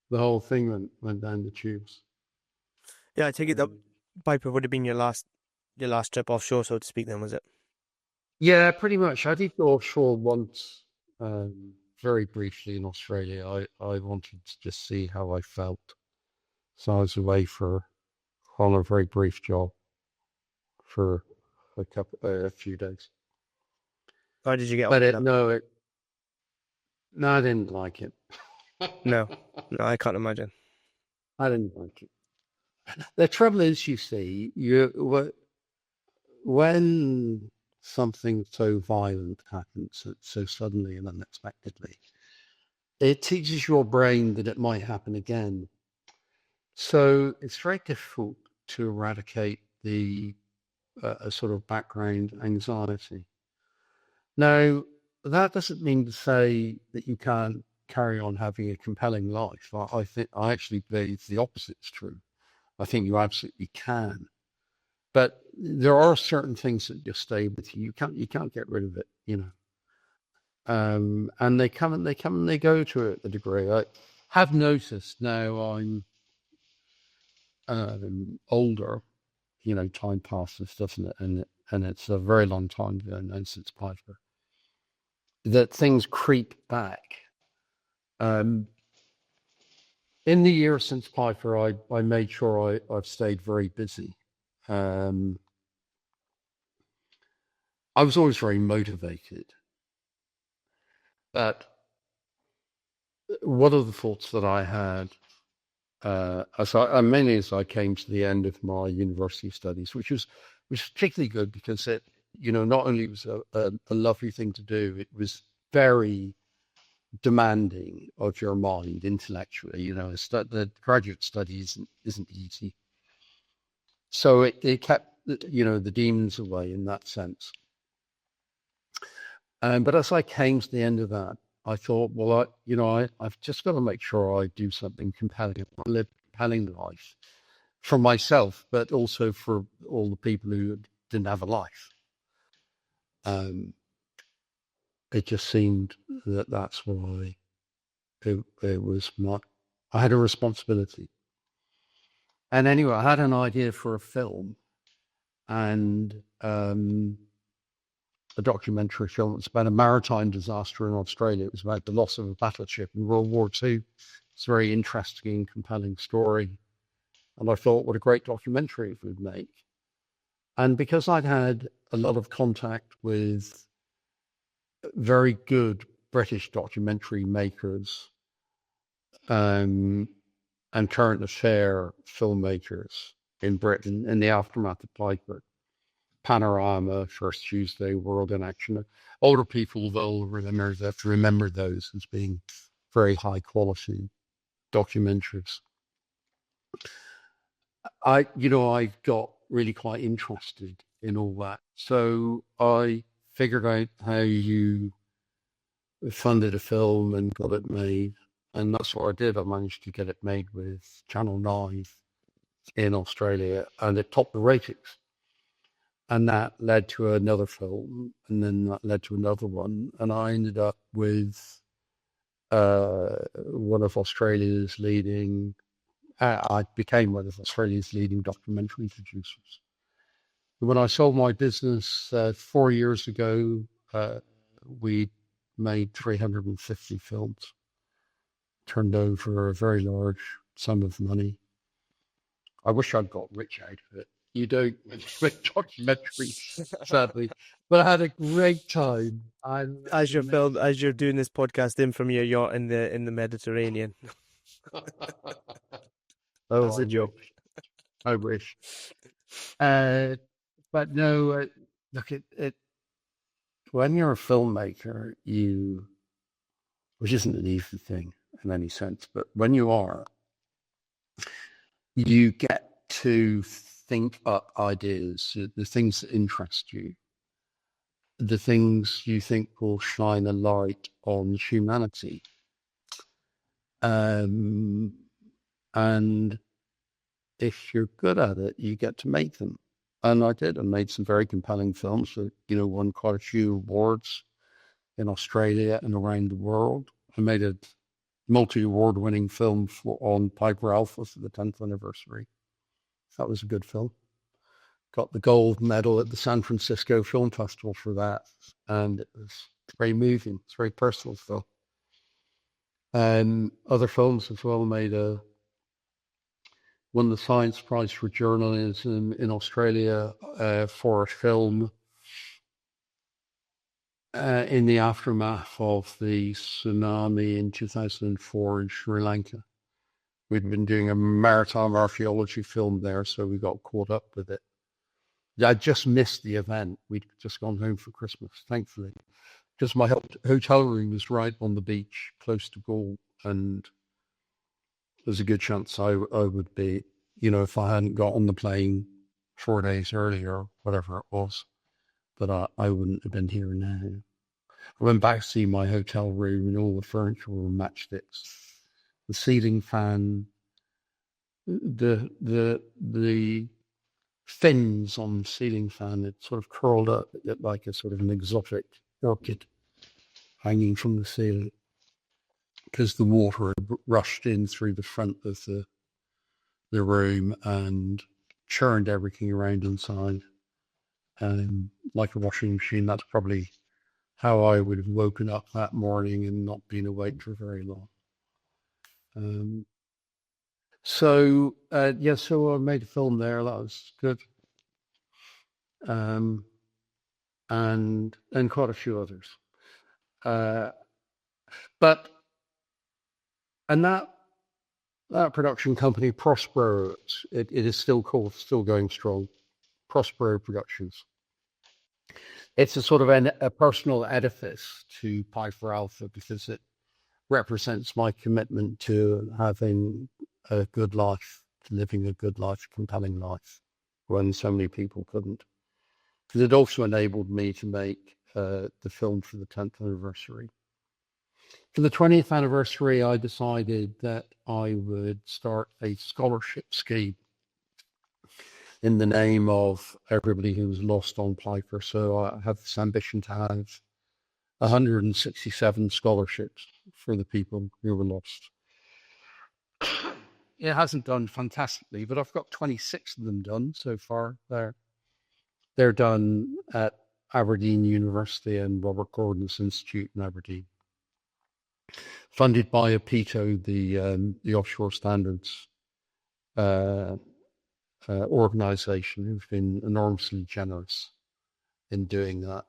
The whole thing went down the tubes. Yeah, I take it that Piper would have been your last trip offshore, so to speak. Then was it? Yeah, pretty much. I did go offshore once, very briefly in Australia. I wanted to just see how I felt, so I was away on a very brief job for a few days. How did you get But on? no, I didn't like it. No, I can't imagine. I didn't like it. The trouble is, you see, when something so violent happens so suddenly and unexpectedly, it teaches your brain that it might happen again. So it's very difficult to eradicate the a sort of background anxiety. Now, that doesn't mean to say that you can't carry on having a compelling life. I actually believe the opposite is true. I think you absolutely can. But there are certain things that just stay with you. You can't get rid of it, and they come and they go to a degree. I have noticed now I'm older, time passes, doesn't it? And it's a very long time ago now since Piper, that things creep back. In the year since Piper, I made sure I've stayed very busy. I was always very motivated. But one of the thoughts that I had, mainly as I came to the end of my university studies, which was particularly good because it, not only was a lovely thing to do, it was very demanding of your mind intellectually. The graduate study isn't easy. So it kept the demons away in that sense. But as I came to the end of that, I thought, well, I've just got to make sure I do something compelling, live a compelling life for myself, but also for all the people who didn't have a life. It just seemed that that's why it was I had a responsibility. And anyway, I had an idea for a film and a documentary film. It's about a maritime disaster in Australia. It was about the loss of a battleship in World War II. It's a very interesting, compelling story. And I thought, what a great documentary it would make. And because I'd had a lot of contact with very good British documentary makers and current affair filmmakers in Britain in the aftermath of Byford, Panorama, First Tuesday, World in Action. Older people will remember those as being very high quality documentaries. I got really quite interested in all that. So I figured out how you funded a film and got it made. And that's what I did. I managed to get it made with Channel 9 in Australia, and it topped the ratings. And that led to another film, and then that led to another one. And I ended up with one of Australia's leading, I became one of Australia's leading documentary producers. When I sold my business 4 years ago, we made 350 films, turned over a very large sum of money. I wish I'd got rich out of it. You don't with documentaries, sadly. But I had a great time. As you're doing this podcast in from your yacht in the Mediterranean. That was a joke. I wish. But no, look, it when you're a filmmaker, which isn't an easy thing in any sense, but when you are, you get to think up ideas, the things that interest you, the things you think will shine a light on humanity. And if you're good at it, you get to make them. And I did. I made some very compelling films that, won quite a few awards in Australia and around the world. I made a multi-award winning film on Piper Alpha for the 10th anniversary. That was a good film. Got the gold medal at the San Francisco Film Festival for that. And it was very moving. It's a very personal film. And other films as well won the Science Prize for Journalism in Australia for a film in the aftermath of the tsunami in 2004 in Sri Lanka. We'd been doing a maritime archaeology film there, so we got caught up with it. I just missed the event. We'd just gone home for Christmas, thankfully, because my hotel room was right on the beach, close to Gaul, and there's a good chance I would be, if I hadn't got on the plane 4 days earlier, whatever it was, but I wouldn't have been here now. I went back to see my hotel room and all the furniture were matchsticks. The ceiling fan, the fins on the ceiling fan, it sort of curled up like a sort of an exotic orchid hanging from the ceiling because the water had rushed in through the front of the room and churned everything around inside. Like a washing machine, that's probably how I would have woken up that morning and not been awake for very long. So I made a film there. That was good. And quite a few others. But that production company, Prospero, it is still going strong. Prospero Productions. It's a sort of a personal edifice to Piper Alpha because it represents my commitment to having a good life, to living a good life, compelling life. when so many people couldn't. Because it also enabled me to make the film for the 10th anniversary. For the 20th anniversary, I decided that I would start a scholarship scheme in the name of everybody who was lost on Piper. So I have this ambition to have 167 scholarships for the people who were lost. It hasn't done fantastically, but I've got 26 of them done so far. They're done at Aberdeen University and Robert Gordon's Institute in Aberdeen, funded by APITO, the offshore standards organization, who've been enormously generous in doing that.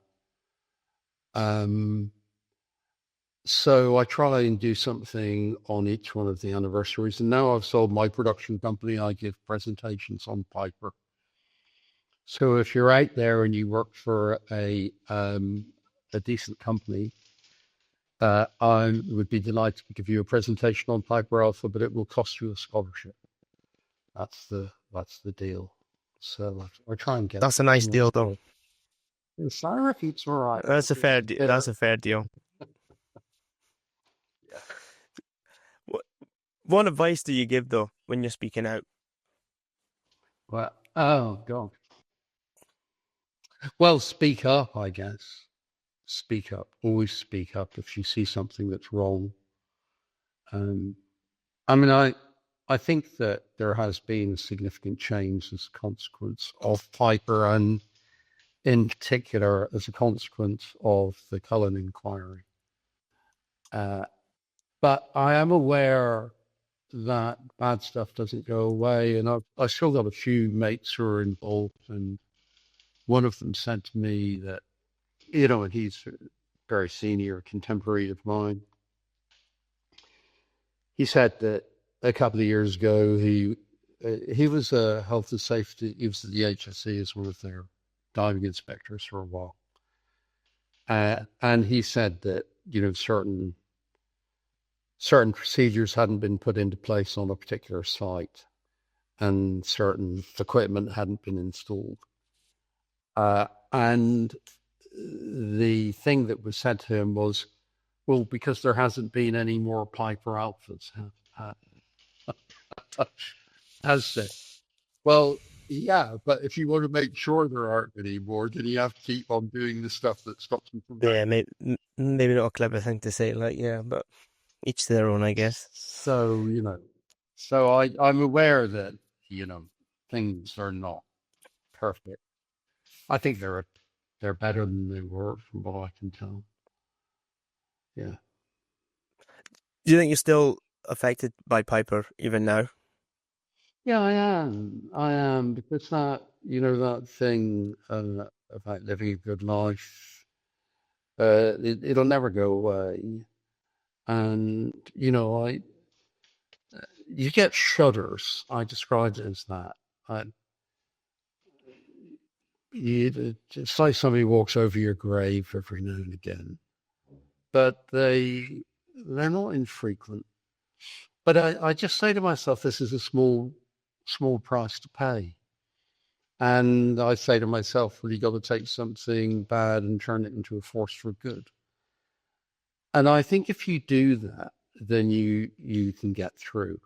So I try and do something on each one of the anniversaries. And now I've sold my production company, I give presentations on Piper. So if you're out there and you work for a decent company, I would be delighted to give you a presentation on Piper Alpha, but it will cost you a scholarship. That's the deal. So I try and get. That's a nice deal, though. The salary keeps all right. That's a fair deal. That's a fair deal. What advice do you give, though, when you're speaking out? Well, oh God. Well, speak up, I guess. Speak up. Always speak up if you see something that's wrong. I mean, I think that there has been a significant change as a consequence of Piper, and in particular as a consequence of the Cullen inquiry. But I am aware that bad stuff doesn't go away, and I've still got a few mates who are involved, and one of them said to me that, and he's a very senior contemporary of mine. He said that a couple of years ago, he was a health and safety, he was at the HSE as one of their diving inspectors for a while. And he said that, certain procedures hadn't been put into place on a particular site, and certain equipment hadn't been installed. And the thing that was said to him was, well, because there hasn't been any more Piper Alphas, has it? Well, yeah, but if you want to make sure there aren't any more, then you have to keep on doing the stuff that stops them from. Yeah, maybe not a clever thing to say, but each to their own, I guess. So, I'm aware that, things are not perfect. I think they're better than they were, from what I can tell. Yeah. Do you think you're still affected by Piper even now? Yeah, I am, because that thing about living a good life, it'll never go away. And, you get shudders. I described it as that. It's like somebody walks over your grave every now and again, but they're not infrequent. But I just say to myself, this is a small price to pay. And I say to myself, well, you got to take something bad and turn it into a force for good. And I think if you do that, then you can get through,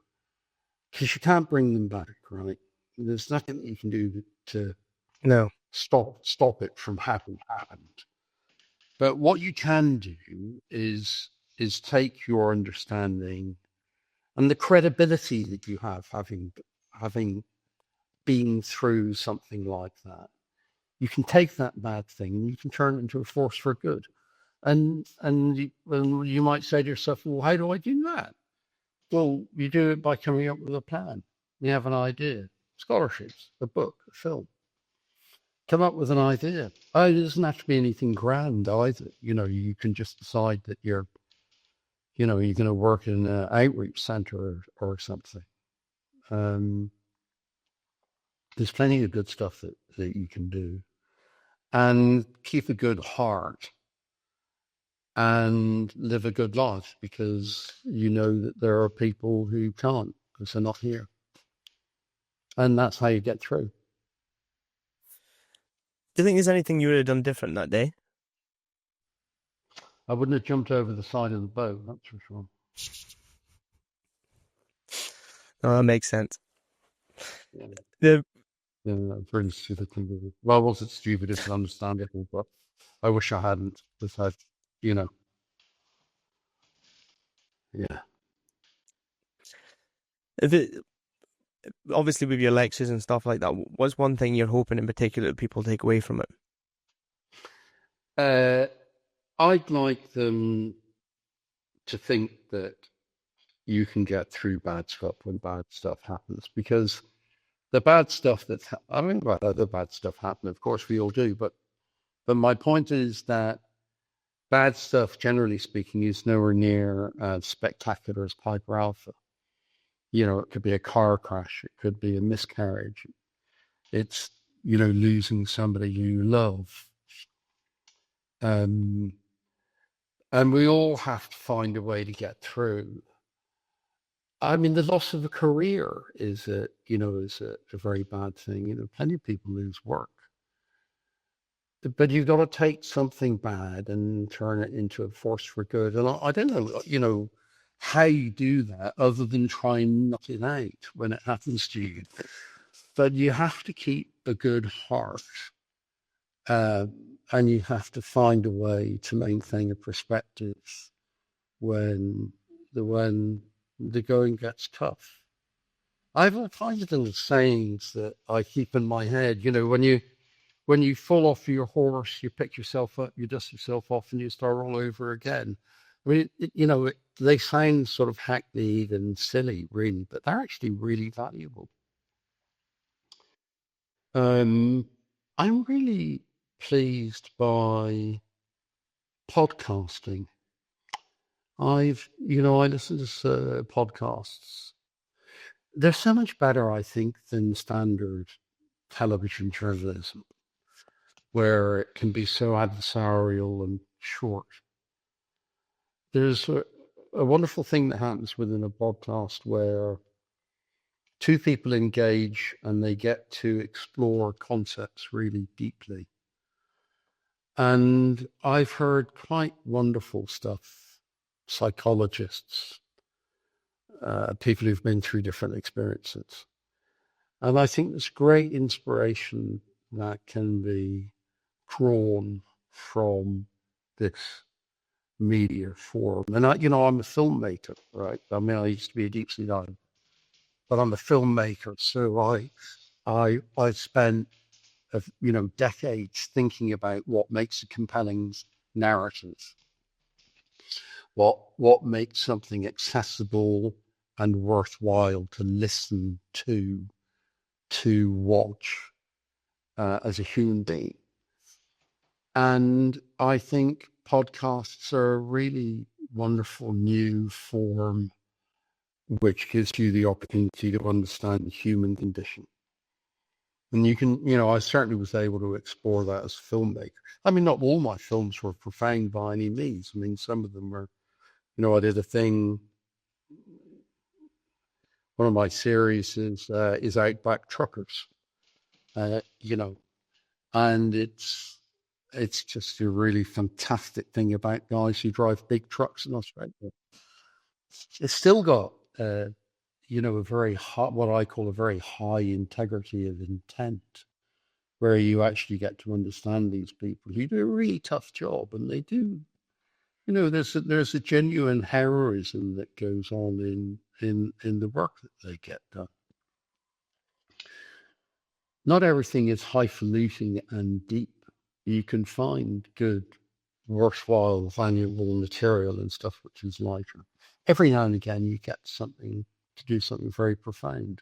because you can't bring them back, right? There's nothing that you can do to stop it from happened. But what you can do is take your understanding and the credibility that you have, having been through something like that. You can take that bad thing and you can turn it into a force for good. And you might say to yourself, well, how do I do that? Well, you do it by coming up with a plan. You have an idea, scholarships, a book, a film. Come up with an idea. Oh, it doesn't have to be anything grand either. You can just decide that you're going to work in an outreach center or something. There's plenty of good stuff that you can do. And keep a good heart and live a good life, because you know that there are people who can't, because they're not here. And that's how you get through. Do you think there's anything you would have done different that day? I wouldn't have jumped over the side of the boat, that's for sure. No, that makes sense. Yeah. The Yeah, that's really stupid thing to do. Well, was it stupid? It's understandable, but I wish I hadn't. Because I, you know, yeah. if it obviously with your lectures and stuff like that, what's one thing you're hoping in particular that people take away from it? I'd like them to think that you can get through bad stuff when bad stuff happens, because the bad stuff I mean, well, other bad stuff happen, of course we all do, but my point is that bad stuff, generally speaking, is nowhere near as spectacular as Piper Alpha. You know, it could be a car crash, it could be a miscarriage, it's, you know, losing somebody you love. And we all have to find a way to get through. I mean, the loss of a career is a very bad thing. You know, plenty of people lose work. But you've got to take something bad and turn it into a force for good. And I don't know, you know, how you do that other than try and knock it out when it happens to you. But you have to keep a good heart, and you have to find a way to maintain a perspective when the going gets tough. I have all kinds of little sayings that I keep in my head. You know, when you fall off your horse, you pick yourself up, you dust yourself off, and you start all over again. I mean, they sound sort of hackneyed and silly, really, but they're actually really valuable. I'm really pleased by podcasting. I listen to podcasts. They're so much better, I think, than standard television journalism, where it can be so adversarial and short. There's a wonderful thing that happens within a podcast where two people engage and they get to explore concepts really deeply. And I've heard quite wonderful stuff, psychologists, people who've been through different experiences. And I think there's great inspiration that can be drawn from this media form. And I'm a filmmaker, right? I mean, I used to be a deep sea diver, but I'm a filmmaker. So I spent, decades thinking about what makes a compelling narrative, what makes something accessible and worthwhile to listen to watch as a human being. And I think podcasts are a really wonderful new form which gives you the opportunity to understand the human condition. And you can, I certainly was able to explore that as a filmmaker. I mean, not all my films were profound by any means. I mean, some of them were, I did a thing, one of my series is Outback Truckers, and it's just a really fantastic thing about guys who drive big trucks in Australia. It's still got, a very high, what I call a very high integrity of intent, where you actually get to understand these people who do a really tough job, and they do, there's a genuine heroism that goes on in the work that they get done. Not everything is highfalutin and deep. You can find good, worthwhile, valuable material and stuff which is lighter. Every now and again, you get something to do something very profound.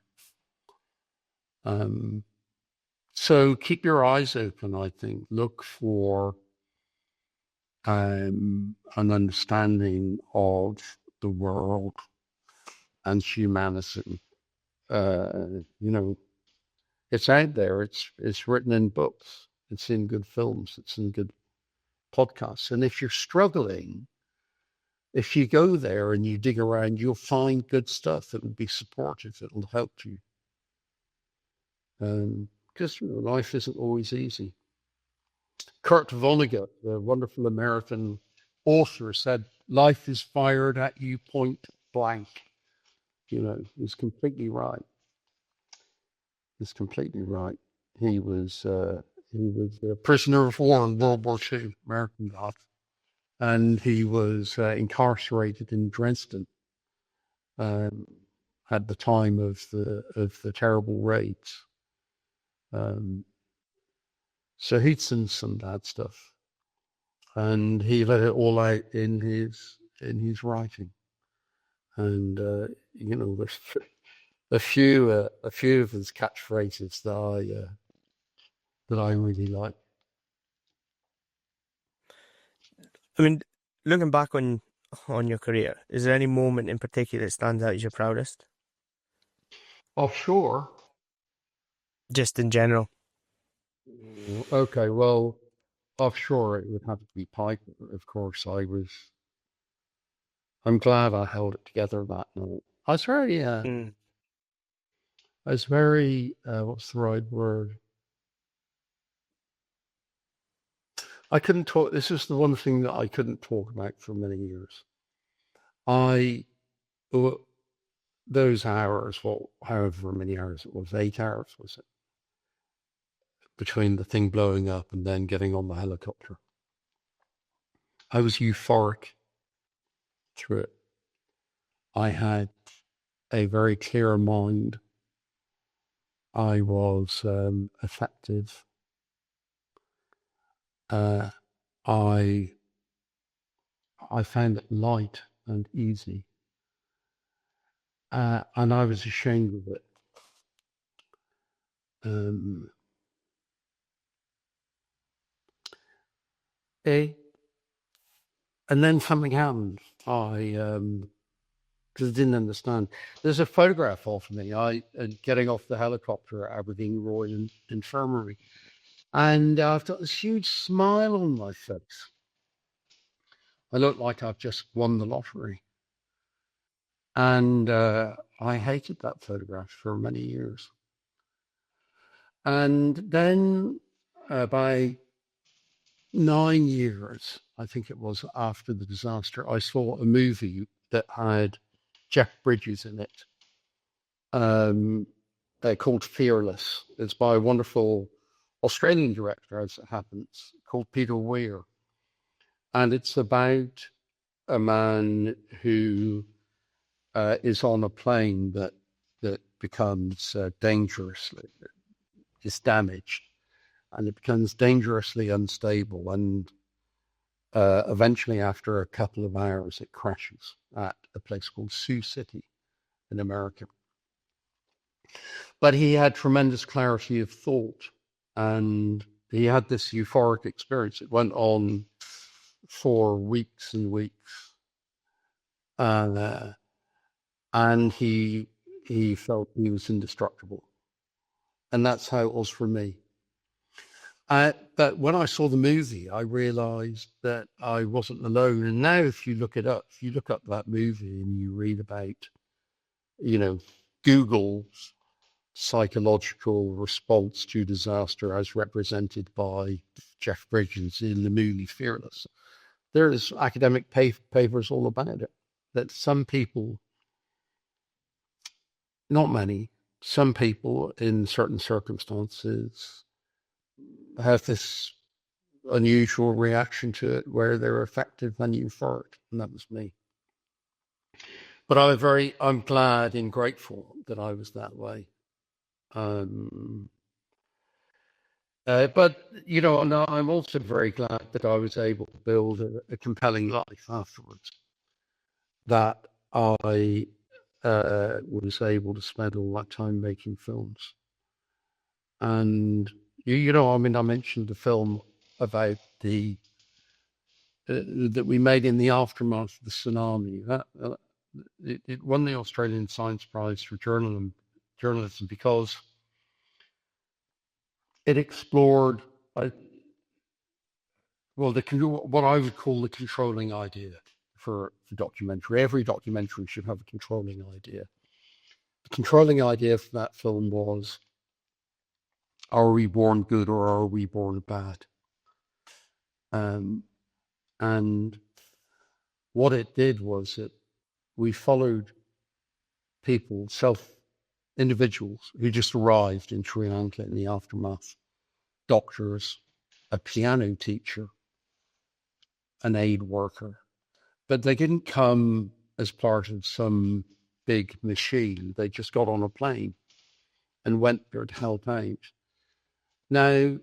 So keep your eyes open, I think. Look for an understanding of the world and humanity. It's out there. It's written in books. It's in good films. It's in good podcasts. And if you're struggling, if you go there and you dig around, you'll find good stuff that will be supportive, that will help you. Because life isn't always easy. Kurt Vonnegut, the wonderful American author, said, "Life is fired at you point blank." You know, he's completely right. He's completely right. He was a prisoner of war in World War II, American God, and he was incarcerated in Dresden um, at the time of the terrible raids. So he'd seen some bad stuff, and he let it all out in his writing. And you know, there's a few of his catchphrases that I really like. I mean, looking back on your career, is there any moment in particular that stands out as your proudest? Offshore. Just in general. Okay, well, offshore it would have to be Piper. Of course, I'm glad I held it together that night. I was very, what's the right word? I couldn't talk. This is the one thing that I couldn't talk about for many years. Those hours, well, however many hours it was, 8 hours was it, between the thing blowing up and then getting on the helicopter. I was euphoric through it. I had a very clear mind. I was effective. I found it light and easy, and I was ashamed of it. And then something happened. Because I didn't understand. There's a photograph of me, getting off the helicopter at Aberdeen Royal Infirmary, and I've got this huge smile on my face. I look like I've just won the lottery, and I hated that photograph for many years. And then by 9 years, I think it was, after the disaster, I saw a movie that had Jeff Bridges in it, called Fearless. It's by a wonderful Australian director, as it happens, called Peter Weir. And it's about a man who is on a plane that becomes is damaged, and it becomes dangerously unstable, and eventually, after a couple of hours, it crashes at a place called Sioux City in America. But he had tremendous clarity of thought, and he had this euphoric experience. It went on for weeks and weeks, and he felt he was indestructible, and that's how it was for me. But when I saw the movie, I realized that I wasn't alone. And now, if you look up that movie and you read about, Google's psychological response to disaster as represented by Jeff Bridges in the movie Fearless, there's academic papers all about it, that some people, not many, some people in certain circumstances have this unusual reaction to it where they're effective and euphoric, and that was me. But I'm glad and grateful that I was that way. But I'm also very glad that I was able to build a compelling life afterwards, that I was able to spend all that time making films. And I mentioned the film about that we made in the aftermath of the tsunami. It won the Australian Science Prize for journalism because it explored what I would call the controlling idea for documentary. Every documentary should have a controlling idea. The controlling idea for that film was, are we born good or are we born bad? And what it did was that we followed people, individuals who just arrived in Sri Lanka in the aftermath. Doctors, a piano teacher, an aid worker. But they didn't come as part of some big machine. They just got on a plane and went there to help out. Now,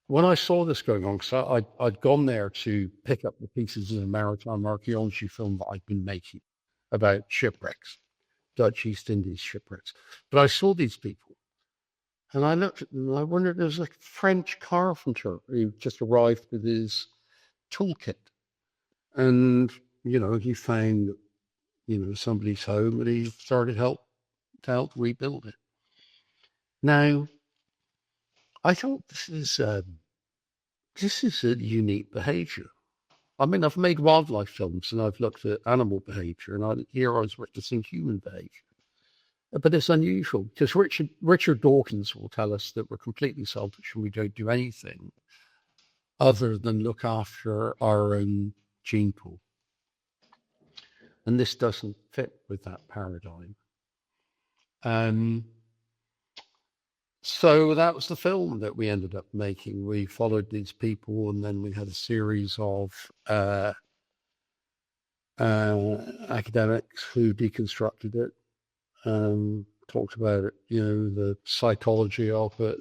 when I saw this going on, because I'd gone there to pick up the pieces of the maritime archaeology film that I'd been making about shipwrecks, Dutch East Indies shipwrecks. But I saw these people and I looked at them and I wondered, there's a French carpenter who just arrived with his toolkit. And, he found, somebody's home and he started to help rebuild it. Now, I thought this is a unique behavior. I mean, I've made wildlife films and I've looked at animal behavior, and here I was witnessing human behavior. But it's unusual because Richard Dawkins will tell us that we're completely selfish and we don't do anything other than look after our own gene pool. And this doesn't fit with that paradigm. So that was the film that we ended up making. We followed these people, and then we had a series of academics who deconstructed it, talked about it, the psychology of it,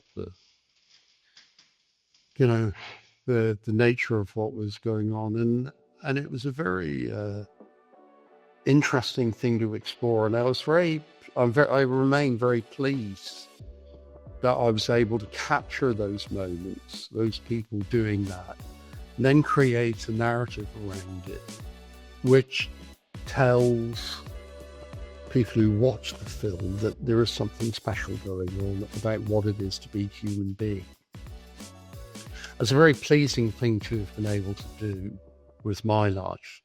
the nature of what was going on, and it was a very interesting thing to explore. And I remain very pleased that I was able to capture those moments, those people doing that, and then create a narrative around it, which tells people who watch the film that there is something special going on about what it is to be a human being. It's a very pleasing thing to have been able to do with my life.